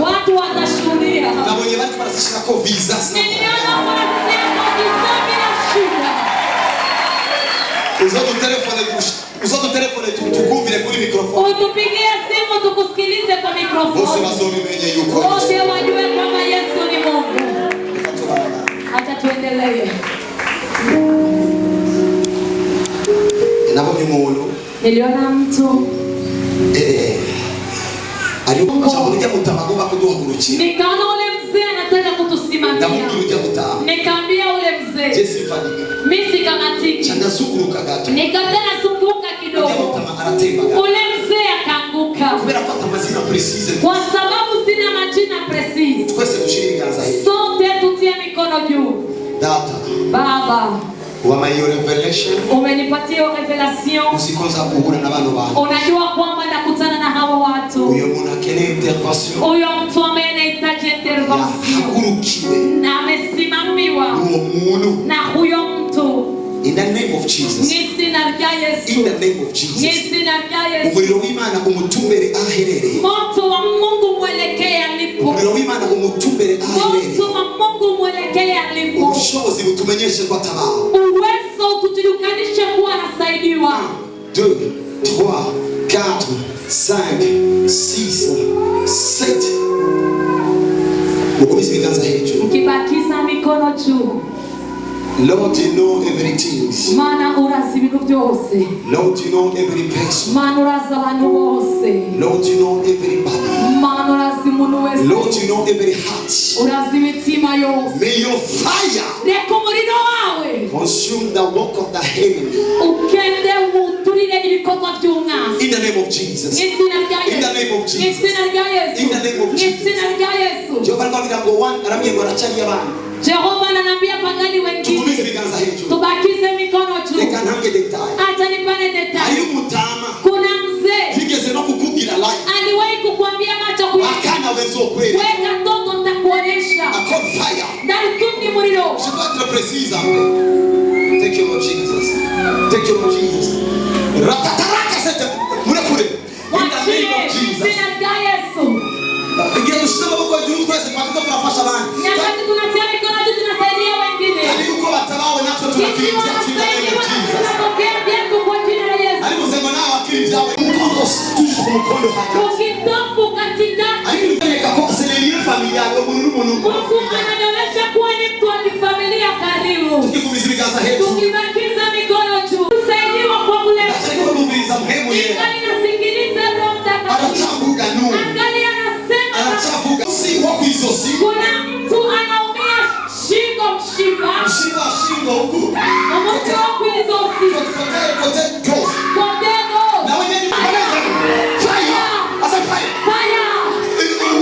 Watu watashuhudia.
Na wenye watu wanasishika kwa visa sana.
Niliona wanatia kwa visa bila shida.
Uzoto telefone tukuvile kuli mikrofoni.
Utupigie simu tukusikilize kwa
Bose
mikrofoni.
bazomi menye yuko.
Wote wajue kwamba Yesu ni Mungu. Hata tuendelee.
Nabonye umuntu.
Niliona mtu
aliyokuja mutamagoba kuduhagurukira.
nikaona ule mzee anataka kutusimamia.
Ndamubwira mutama.
Nikaambia ule mzee,
Jesi fadika.
mimi sikamatiki.
Chanazunguruka gato.
Nikataka zunguka kidogo.
Mutama anatemba gato.
Ule mzee akaanguka.
Kubera ko atamazina precise.
Kwa sababu sina majina precise.
Twese dushiriganza hivi.
Sote tutie mikono juu.
Data.
Baba,
Wama hiyo revelation.
umenipatia hiyo revelation.
Usikonza kuhura na bano bantu.
Unajua kwamba nakutana na hawa watu.
Uyo muntu akeneye intervention.
Huyo mtu ambaye anahitaji intervention
Yahagurukiwe.
na amesimamiwa
Uwo muntu.
na huyo mtu.
In the name of Jesus.
N'izina rya Yesu.
In the name of Jesus.
N'izina rya Yesu.
Umuriro w'Imana umutumbere aherereye.
Moto wa Mungu mwelekee alipo.
Umuriro w'Imana umutumbere aherereye.
Moto wa Mungu mwelekee alipo.
Ubushobozi butumenyeshe ko atabaho.
Uwezo tujulishe kuwa anasaidiwa.
2, 3, 4, 5, 6, 7. Mukomeze ibiganza hejuru.
Ukibakiza mikono juu.
Lord, you know everything.
Maana urazi ibintu byose.
Lord, you know every person.
Maana urazi abantu bose.
Lord, you know everybody.
Maana urazi umuntu wese.
Lord, you know every heart.
Urazi imitima yose.
May your fire
Reka umuriro wawe
consume the work of the enemy.
ukende uturire ibikorwa ibikorwa by'umwanzi.
In the name of Jesus.
Izina rya
In the
Yesu.
name of Jesus.
Izina rya Yesu.
In the name of Jesus.
Izina rya Yesu.
Jehova alikuwa ngo one aramye ngo aracari abana.
Jehova ananiambia pangani
Tukumize
wengine
biganza hejuru.
tubakize mikono juu.
Reka ntange detail.
Acha nipane detail.
Ari umutama.
Kuna mzee
Yigeze no kukubwira live.
aliwahi kukuambia macho kuya.
Akana wezo kweli.
Weka toto nitakuonesha.
Akon fire.
Ndaritumye muriro.
Je dois être précise. Thank you Lord Jesus. Thank you Lord Jesus. Rakataraka sete murekure. In the name of Jesus.
Izina rya Yesu.
Ngiye gushira amaboko juru twese twakiko turafasha abandi.
Nyakati tunatia mikono juu tunasaidia wengine.
Kandi uko batabawe natwe tunakiza in the name of Jesus.
Tunapokea vyetu kwa jina la Yesu.
Ari muzengo nawe akiri byawe mukondo tuje ku mukondo haka.
Ukitofu katika
Ari niteka ko seleliye familia yo umuntu
Mungu ananionyesha kuwa ni mtu wa kifamilia karibu.
tukikubiza biganza hejuru.
Tukibakiza mikono juu. Tusaidiwa kwa kuleta.
Ariko numviriza mpemu ye.
Ingali nasikiliza Roho Mtakatifu.
Arachavuga nu.
Angali anasema
Arachavuga si wa kwizosi.
kuna mtu anaumia shingo mshipa.
Mshiba shingo huku.
Mtu wa kuizosi.
Kote go.
Kodego.
Na wewe ni fire. Asa fire.
Fire.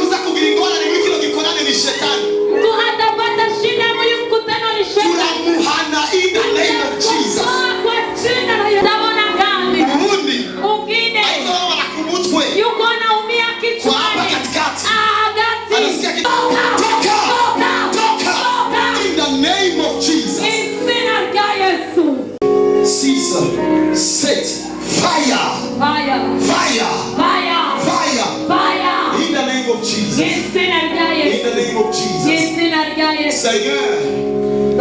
Uza kubilingona ni wiki logikonane ni shetani.
Mtu atapata shida mwili mkutano ni shetani.
Turamuhana in the name of Jesus.
Kwa jina la Yesu. Tabona gani?
Ubundi.
Mwingine.
Aiko wana kumutwe.
Yuko anaumia
Kwa hapa
kichwani.
katikati.
Agati.
Anasikia kitu.
Toka.
Toka.
Toka.
In the name of Jesus.
Izina rya Yesu.
Caesar set fire.
Fire.
Fire.
Fire.
Fire.
Fire.
In the name of Jesus.
Izina rya
In
Yesu.
the name of Jesus.
Izina rya Yesu.
Seigneur.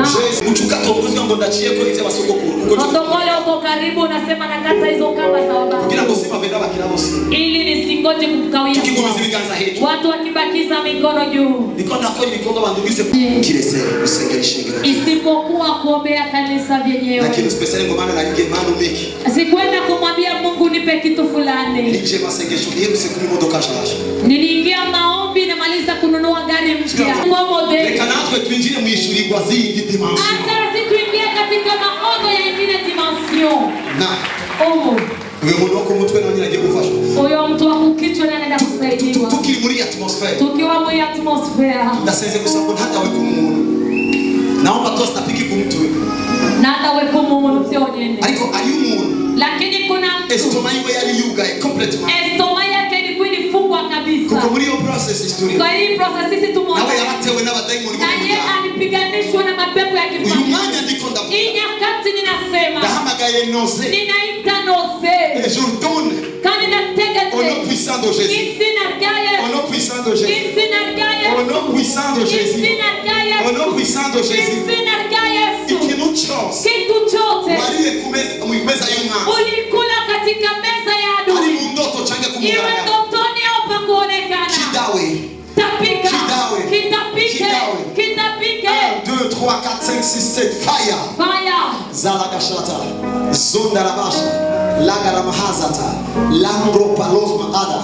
Jesus. Muchukatongozwa ngo ndaciye ko ite basogokuru.
Protokole uko karibu unasema nakata hizo kamba za baba.
Kugira ngo sima venda bakira bose.
Ili nisingoje kukawia.
Tukigumiza ibiganza hejuru.
Watu wakibakiza mikono juu.
Niko ndakora ibikorwa bandugise kirese gusengera ishingiro.
Isipokuwa kuombea kanisa vyenyewe.
Lakini special ngo maana naringe manu meki.
Sikwenda kumwambia Mungu nipe kitu fulani.
Nije masengesho yebuse kuri modoka shasha.
Niliingia maombi na maliza kununua gari mpya. Kwa modeli.
Reka natwe twinjire mu ishurirwa zindi dimension.
Hata situingia katika maono ya ingine dimension.
Na
Oh.
uyo muntu wo kumutwe nawe nyiragiye gufashwa.
Huyo mtu wa kukichwa na anaenda kusaidiwa.
Tukiri muri atmosphere.
Tukiwa muri atmosphere.
Ndasenze gusaba ngo ntadawe ku muntu. Naomba tosta piki ku mtu.
Na hata wewe umuntu byonyene.
Ariko ari umuntu.
Lakini kuna mtu.
Estoma yiwe yari yugaye complètement.
Estoma yake ilikuwa ilifungwa kabisa.
Kuko muri iyo process historia.
Kwa hii process sisi tumeona.
Nawe yabatewe n'abadaimoni bo
Na yeye alipiganishwa na mapepo ya
uyu
kifamilia.
mwanya ndiko ndavuga.
Hii nyakati ninasema.
Ndahamagaye Nose.
Ninaita Nose.
Et Jordan.
Kandi natega
Au nom puissant de Jésus.
Izina rya
Au
Yesu.
nom puissant de Jésus.
Izina rya Yesu.
Au nom puissant de Jésus.
Izina rya Yesu.
Au nom puissant de Jésus.
Izina rya Yesu.
Ikintu cyose
Kitu chote
wariye mu meza y'umwanzi.
ulikula katika meza ya
Ari
adui.
mu ndoto cyangwa ku
Iwe
muganga.
ndotoni au pa kuonekana.
Kidawe.
Tapika.
Kidawe.
Kitapike.
Kidawe.
Kitapike.
1, 2, 3, 4, 5, 6, 7. Fire.
Fire.
Zalagashata. Zondarabasha. Lagaramahazata. Langro palos maada.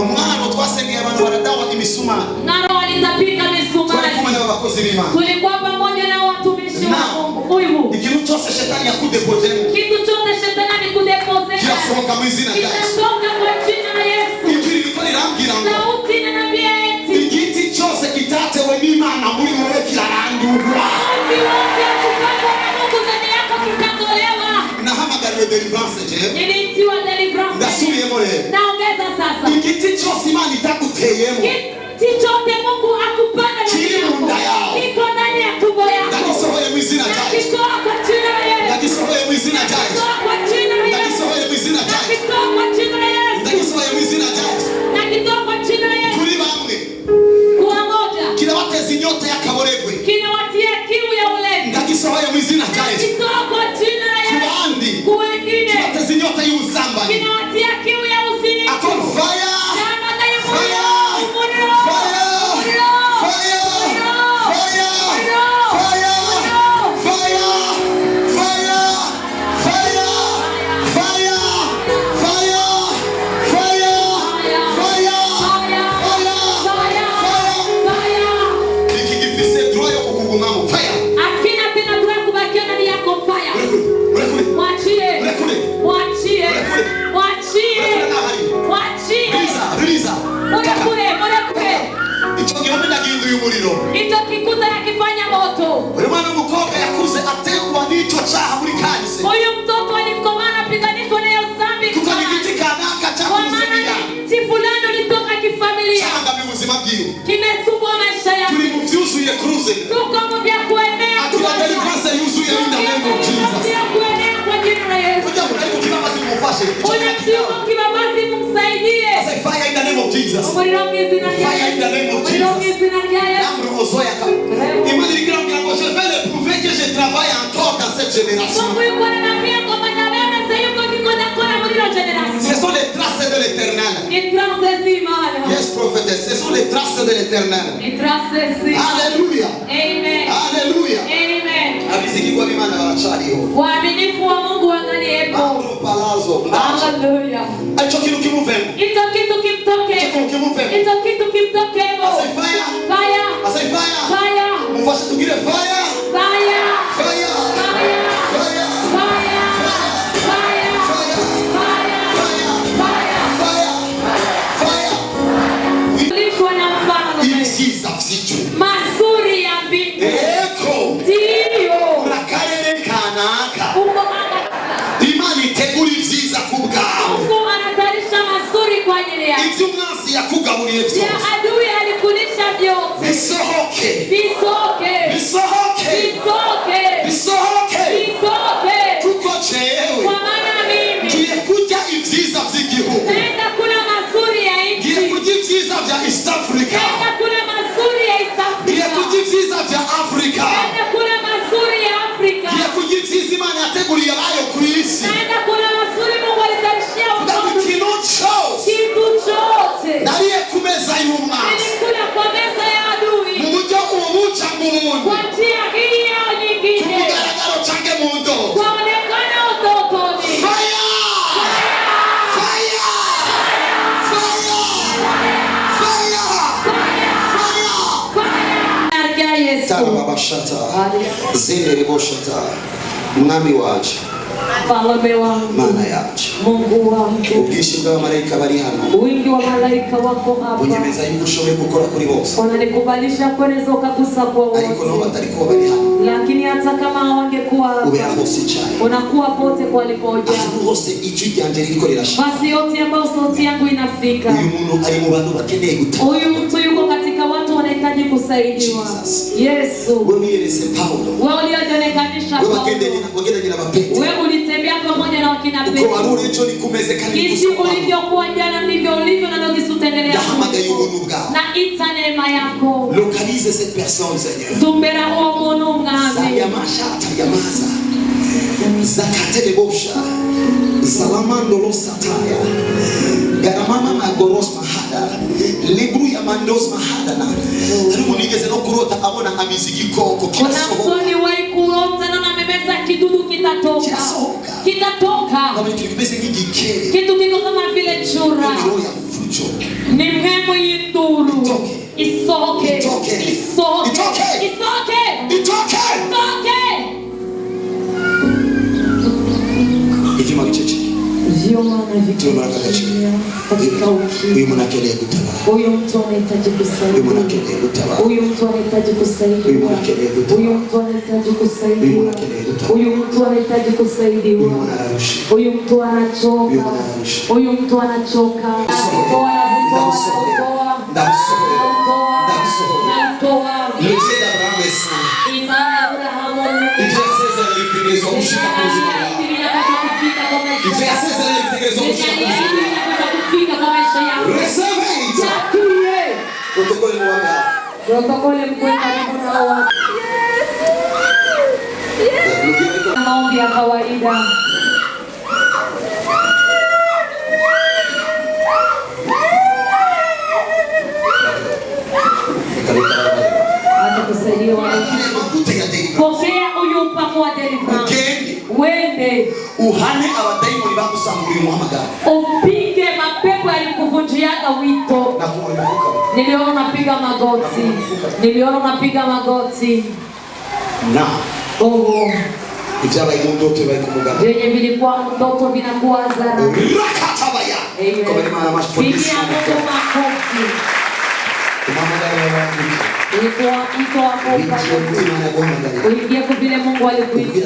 Umwana twasengeye abantu baradawa imisumari.
Naro alitapika
Twari
misumari.
kumwe n'abakozi b'Imana.
Tulikuwa pamoja na watumishi wa Mungu. Huyu.
Ikintu cyose shetani yakudepojemo
Kitu chote shetani alikudepozea.
kirasohoka mu izina rya Yesu.
Kitatoka kwa jina la Yesu.
Ijwi riko rirambwira ngo
Sauti inaniambia eti.
igiti cyose kitatewe n'Imana muri wowe kirarandurwa.
Sauti wote ya kupangwa na Mungu ndani yako kitatolewa.
Nahamagariwe deliverance je.
Niliitiwa deliverance.
Ndasubiyemo rero.
Naongeza sasa.
Igiti cyose Imana itaguteyemo
Kiti chote Mungu akupanda ndani
kiri mu
yako.
nda yawe.
Kiko ndani ya tumbo yako.
Ndagisohoye mu izina rya Yesu.
Nakitoa kwa jina la Yesu.
Ndagisohoye mu izina rya Yesu.
Nakitoa kwa jina la Yesu.
Ndagisohoye mu izina rya Yesu.
Nakitoa kwa jina la Yesu.
Ndagisohoye mu izina rya Yesu.
Nakitoa kwa jina la Yesu.
Kuri bamwe
Kuwa moja.
kirabateza inyota y'akaboregwe.
Kinawatia kiu ya ulevi.
Ndagisohoye mu izina rya Yesu.
Nakitoa kwa jina la
Ku
Yesu.
bandi
Kwa wengine.
kibateza inyota y'ubusambanyi.
Kinawatia kiu ya uzinifu.
Akon fire.
Chama na
Fire!
muriro. Muriro.
Fire!
Muriro.
Fire!
Muriro.
Fire!
Muriro.
Fire!
Muriro.
Fire! cyanduye umuriro.
Icyo kikuta yakifanya moto.
Uyu mwana w'umukobwa yakuze ategwa n'icyo cyaha muri kahise.
Huyu mtoto alikomana piganishwa na hiyo dhambi.
Kuko ni giti kanaka cyakuzimirira.
Si fulani ulitoka kifamilia.
Cyangwa mu buzima bwiwe.
Kimesumbua maisha yako.
Turi mu byuzuye kuruze.
Tuko mu vya kuenea.
Akira deli kwase yuzuye inda name of Jesus.
Vya kuenea kwa jina la Yesu.
Kuja mkali kibabazi mufashe.
Kuna kitu kibabazi mumsaidie.
Say fire in the name of Jesus.
Umuriro mwiza
Fire in the name of Jesus. Namro ozoya ka. Imani ligira myango je vais le prouver que je travaille encore dans cette génération. Ce sont les traces de l'éternel. Yes, prophétesse, ce sont les traces de l'éternel. Alléluia.
Amen.
Alléluia.
Amen.
Abiziki kwa mimana barachari ho.
Waaminifu wa Mungu wangaliepo.
Mambo palazo.
Hallelujah.
Acho kitu kimuvemo.
Ito kitu kimtoke. Ito kitu kimtoke.
Asay fire.
Fire.
Asay fire.
Fire.
Mufashe tugire fire.
Fire.
Fire.
Fire.
Fire.
Fire. Fire. Fire. Ulishwa na mfalme.
Ibisiza vyicu.
Mazuri ya mbingu.
Eko.
Ndio.
Urakarere kanaka.
Mungu ana
Imana itegura ivyiza ku bwawe.
Mungu anatayarisha mazuri kwa ajili yako.
Ivyo umwansi yakugaburiye
Ya
vyose.
adui alikulisha vyote.
Bisohoke.
Visoke.
Bisohoke.
Visoke.
Bisohoke.
Visoke.
Kuko jewe.
Kwa maana mimi
Ngiye kurya ivyiza vy'igihugu.
naenda kula mazuri ya
Ngiye
nchi.
kurya ivyiza vya East Africa.
Naenda kula mazuri ya East
Ngiye
Africa.
kurya ivyiza vya Africa.
Naenda kula mazuri ya Afrika.
Ngiye kurya ivyiza Imana yateguriye abayo ku isi.
Naenda kula mazuri Mungu alitayarishia
Ndamu
ulimwengu.
ikintu cyose
Kitu chote
nariye ku meza y'umwansi.
nilikula kwa meza ya adui.
Mu buryo ubu canke ubundi.
Kwa njia hii au
Ku
nyingine.
mugaragaro canke mu ndoto.
Kwaonekana utotoni.
Fire! Fire! Fire!
Narya Yesu.
Tarababashata. Zenereboshata. Mwami wacu,
Mfalme wangu.
Mana yacu.
Mungu wangu.
Ubwinshi bw'abamarayika bari hano
Wingi wa malaika wako hapa.
bunyemeza yuko ushoboye gukora kuri bose.
Wananikubalisha kueleza ukagusa kwa
Ariko nabo
wote.
batariko bari hano.
Lakini hata kama hawangekuwa
Ubera
hapa,
hose cyane.
unakuwa pote kwa walipoja.
Ahantu hose ijwi ryanje ririko rirashika.
Basi yote ambayo sauti yangu inafika.
Uyu muntu ari mu bantu bakeneye gutaha.
Huyu mtu yuko katika watu wanahitaji kusaidiwa.
Jesus.
Yesu.
Wewe wiyerese Paulo.
Wewe ulionekanisha
Wewe
Paulo.
wagendanye na bapete.
Wewe ulitembea pamoja na wakina
Uko
Petro.
waruri ejo nikumeze kandi
Jinsi ulivyokuwa jana ndivyo ulivyo na ndio utaendelea.
Yahamagaye ubuntu bwawe.
Na ita neema yako.
Localize cette personne, Seigneur.
Tumbera huo muntu mwami.
Zayamasha tayamaza. Zakatele bosha. Zalamando lo sataya. Garamama magoros mahada. Libru ya mandos mahada na. Harimu nigeze no kurota abona amizigi koko
Kuna mtu aliwahi kuota na amemeza kidudu kitatoka. Kitatoka.
Kama kimeze ngigikere.
Kitu kiko kama vile chura.
Roho ya fujo.
Ni mhemo yinduru.
Itoke.
Isoke.
Itoke.
Isoke.
Itoke.
Isoke.
Itoke.
Isoke.
Ivyuma bicheche.
Ndio maana
Tunarakakaje.
katika ukimya.
Uyu munakeleye gutabara.
Huyu mtu anahitaji
Uyu
kusaidiwa.
munakeleye gutabara.
Huyu mtu anahitaji
Uyu
kusaidiwa.
munakeleye gutabara.
Huyu mtu anahitaji
Uyu
kusaidiwa.
munakeleye gutabara.
Huyu mtu anahitaji
Uyu
kusaidiwa.
munararusha.
Huyu mtu anachoka.
munararusha.
Huyu mtu anachoka. Anatoa na kutoa.
Ndamusohora. Ndamusohora.
Anatoa.
Mzee Abraham esa.
Imani ya Abrahamu.
Ivyo yasezeranye bitegerezwa gushika ku buzima bwawe. Ivyo yasezeranye bitegerezwa gushika ku buzima bwawe. Receive it. Protokoli ni wapi hapa?
Protokoli mkwenda mkono wa maombi ya kawaida. Atakusaidia wananchi. Pokea huyu upako wa deliverance.
Ugende.
Wende.
Uhane abadaimoni bakusambura umuhamagara.
Upige mapepo yalikuvunjiaga wito.
Na kulivuka.
Niliona unapiga magoti. Niliona unapiga magoti.
Na.
Oh.
Ivyabaye mu ndoto bari kumugana.
Vyenye vilikuwa ndoto vinakuwa hadhara.
Rakatabaya. Kwa maana
Pigia Mungu makofi.
umuhamagara w'abantu.
Ilikuwa mto wa bomba. Uingie kwa vile Mungu alikuitia.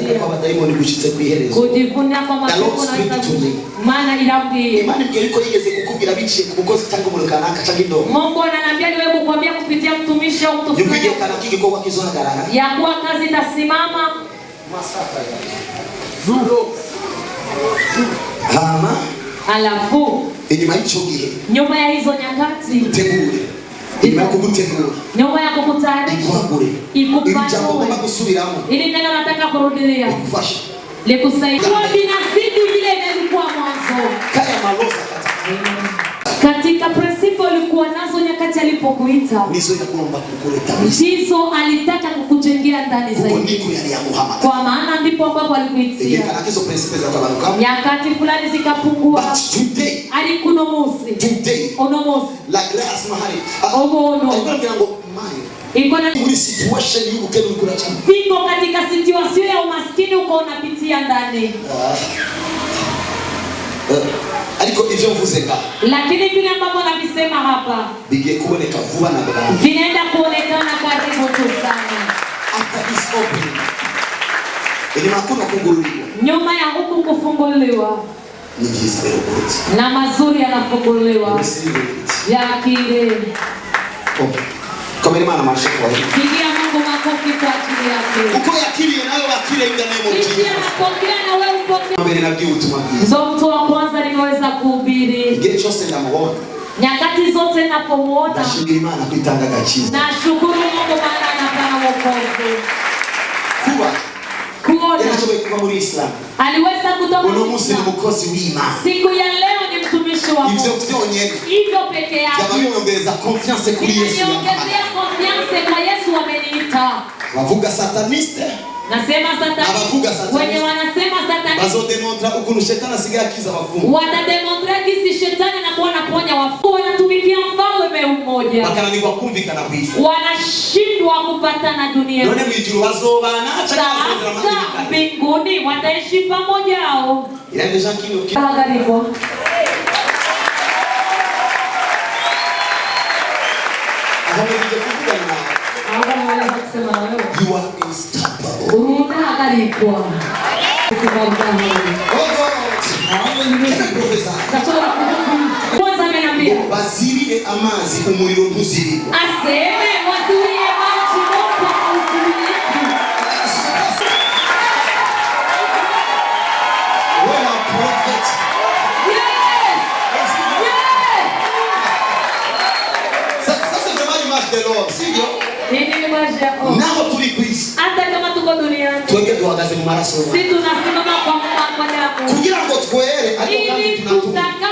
Kujivunia kwa mapepo na ikazi. Maana ilambie. Mungu ananiambia niwe kukwambia kupitia mtumishi au mtu fulani. Ya kuwa kazi itasimama. Alafu nyuma ya hizo nyakati nyuma ya kukutayarisha ili neno nataka kurudilia likusaidia binasidi vile ilikuwa mwanzo katika principle ulikuwa nazo nyakati alipokuita ndizo alitaka kukujengea ndani zaidi kwa maana ndipo ambapo alikuitia nyakati fulani zikapungua alikunomosi onomosi
la grace mahali
viko katika situation ya umaskini uko unapitia ndani
aliko hivyo mvuzenga
lakini vile ambavyo navisema hapa
bingekuoneka vuba na baba
vinaenda kuonekana karibu tu sana
after this opening ili makuna kufunguliwa
nyuma ya huku kufunguliwa
ni jinsi
na mazuri yanafunguliwa ya akili
kama ni maana mashaka wao
pigia Mungu makofi kwa ajili yake
uko akili nayo akili in the name of Jesus
napokea na wewe upokee
mbele na biu tumwambie
ndio mtu wa kwanza nimeweza kuhubiri
get chose na muone
nyakati zote ninapomuona
nashukuru maana kuitanga gachiza
nashukuru Mungu maana anapana wokovu
kuwa
kuona
kwa muri Islam
aliweza kutoka
uno musi ni mkosi wima
siku ya leo ni mtumishi wa Mungu hivyo peke yake
jamani ongeza confiance kwa Yesu
niongezea confiance kwa Yesu ameniita
wavuga sataniste
nasema sataniste wenye wanasema sataniste
bazo demonstra ukunu shetani asiga kiza wafungu
watademontra kisi shetani anakuwa anaponya wafungu wanatumikia mfalme mmoja
bakana ni wakumvika na bifu
wanashindwa kupatana dunia
none mwijuru wazobana
sasa mbinguni wataishi pamoja hao
yaani shakini
karibu
you are unstoppable.
Kwanza amenambia
bazirire amazi umuriro ntuzirire
aseme wazuie maji moto uzuie
wewe prophet sasa jamani maji the Lord sivyo
nini maji yako
nao tulikuishi
hata kama tuko duniani
twende tuangaze mu maraso
sisi tunasimama kwa damu
kugira ngo twere
ili tutaka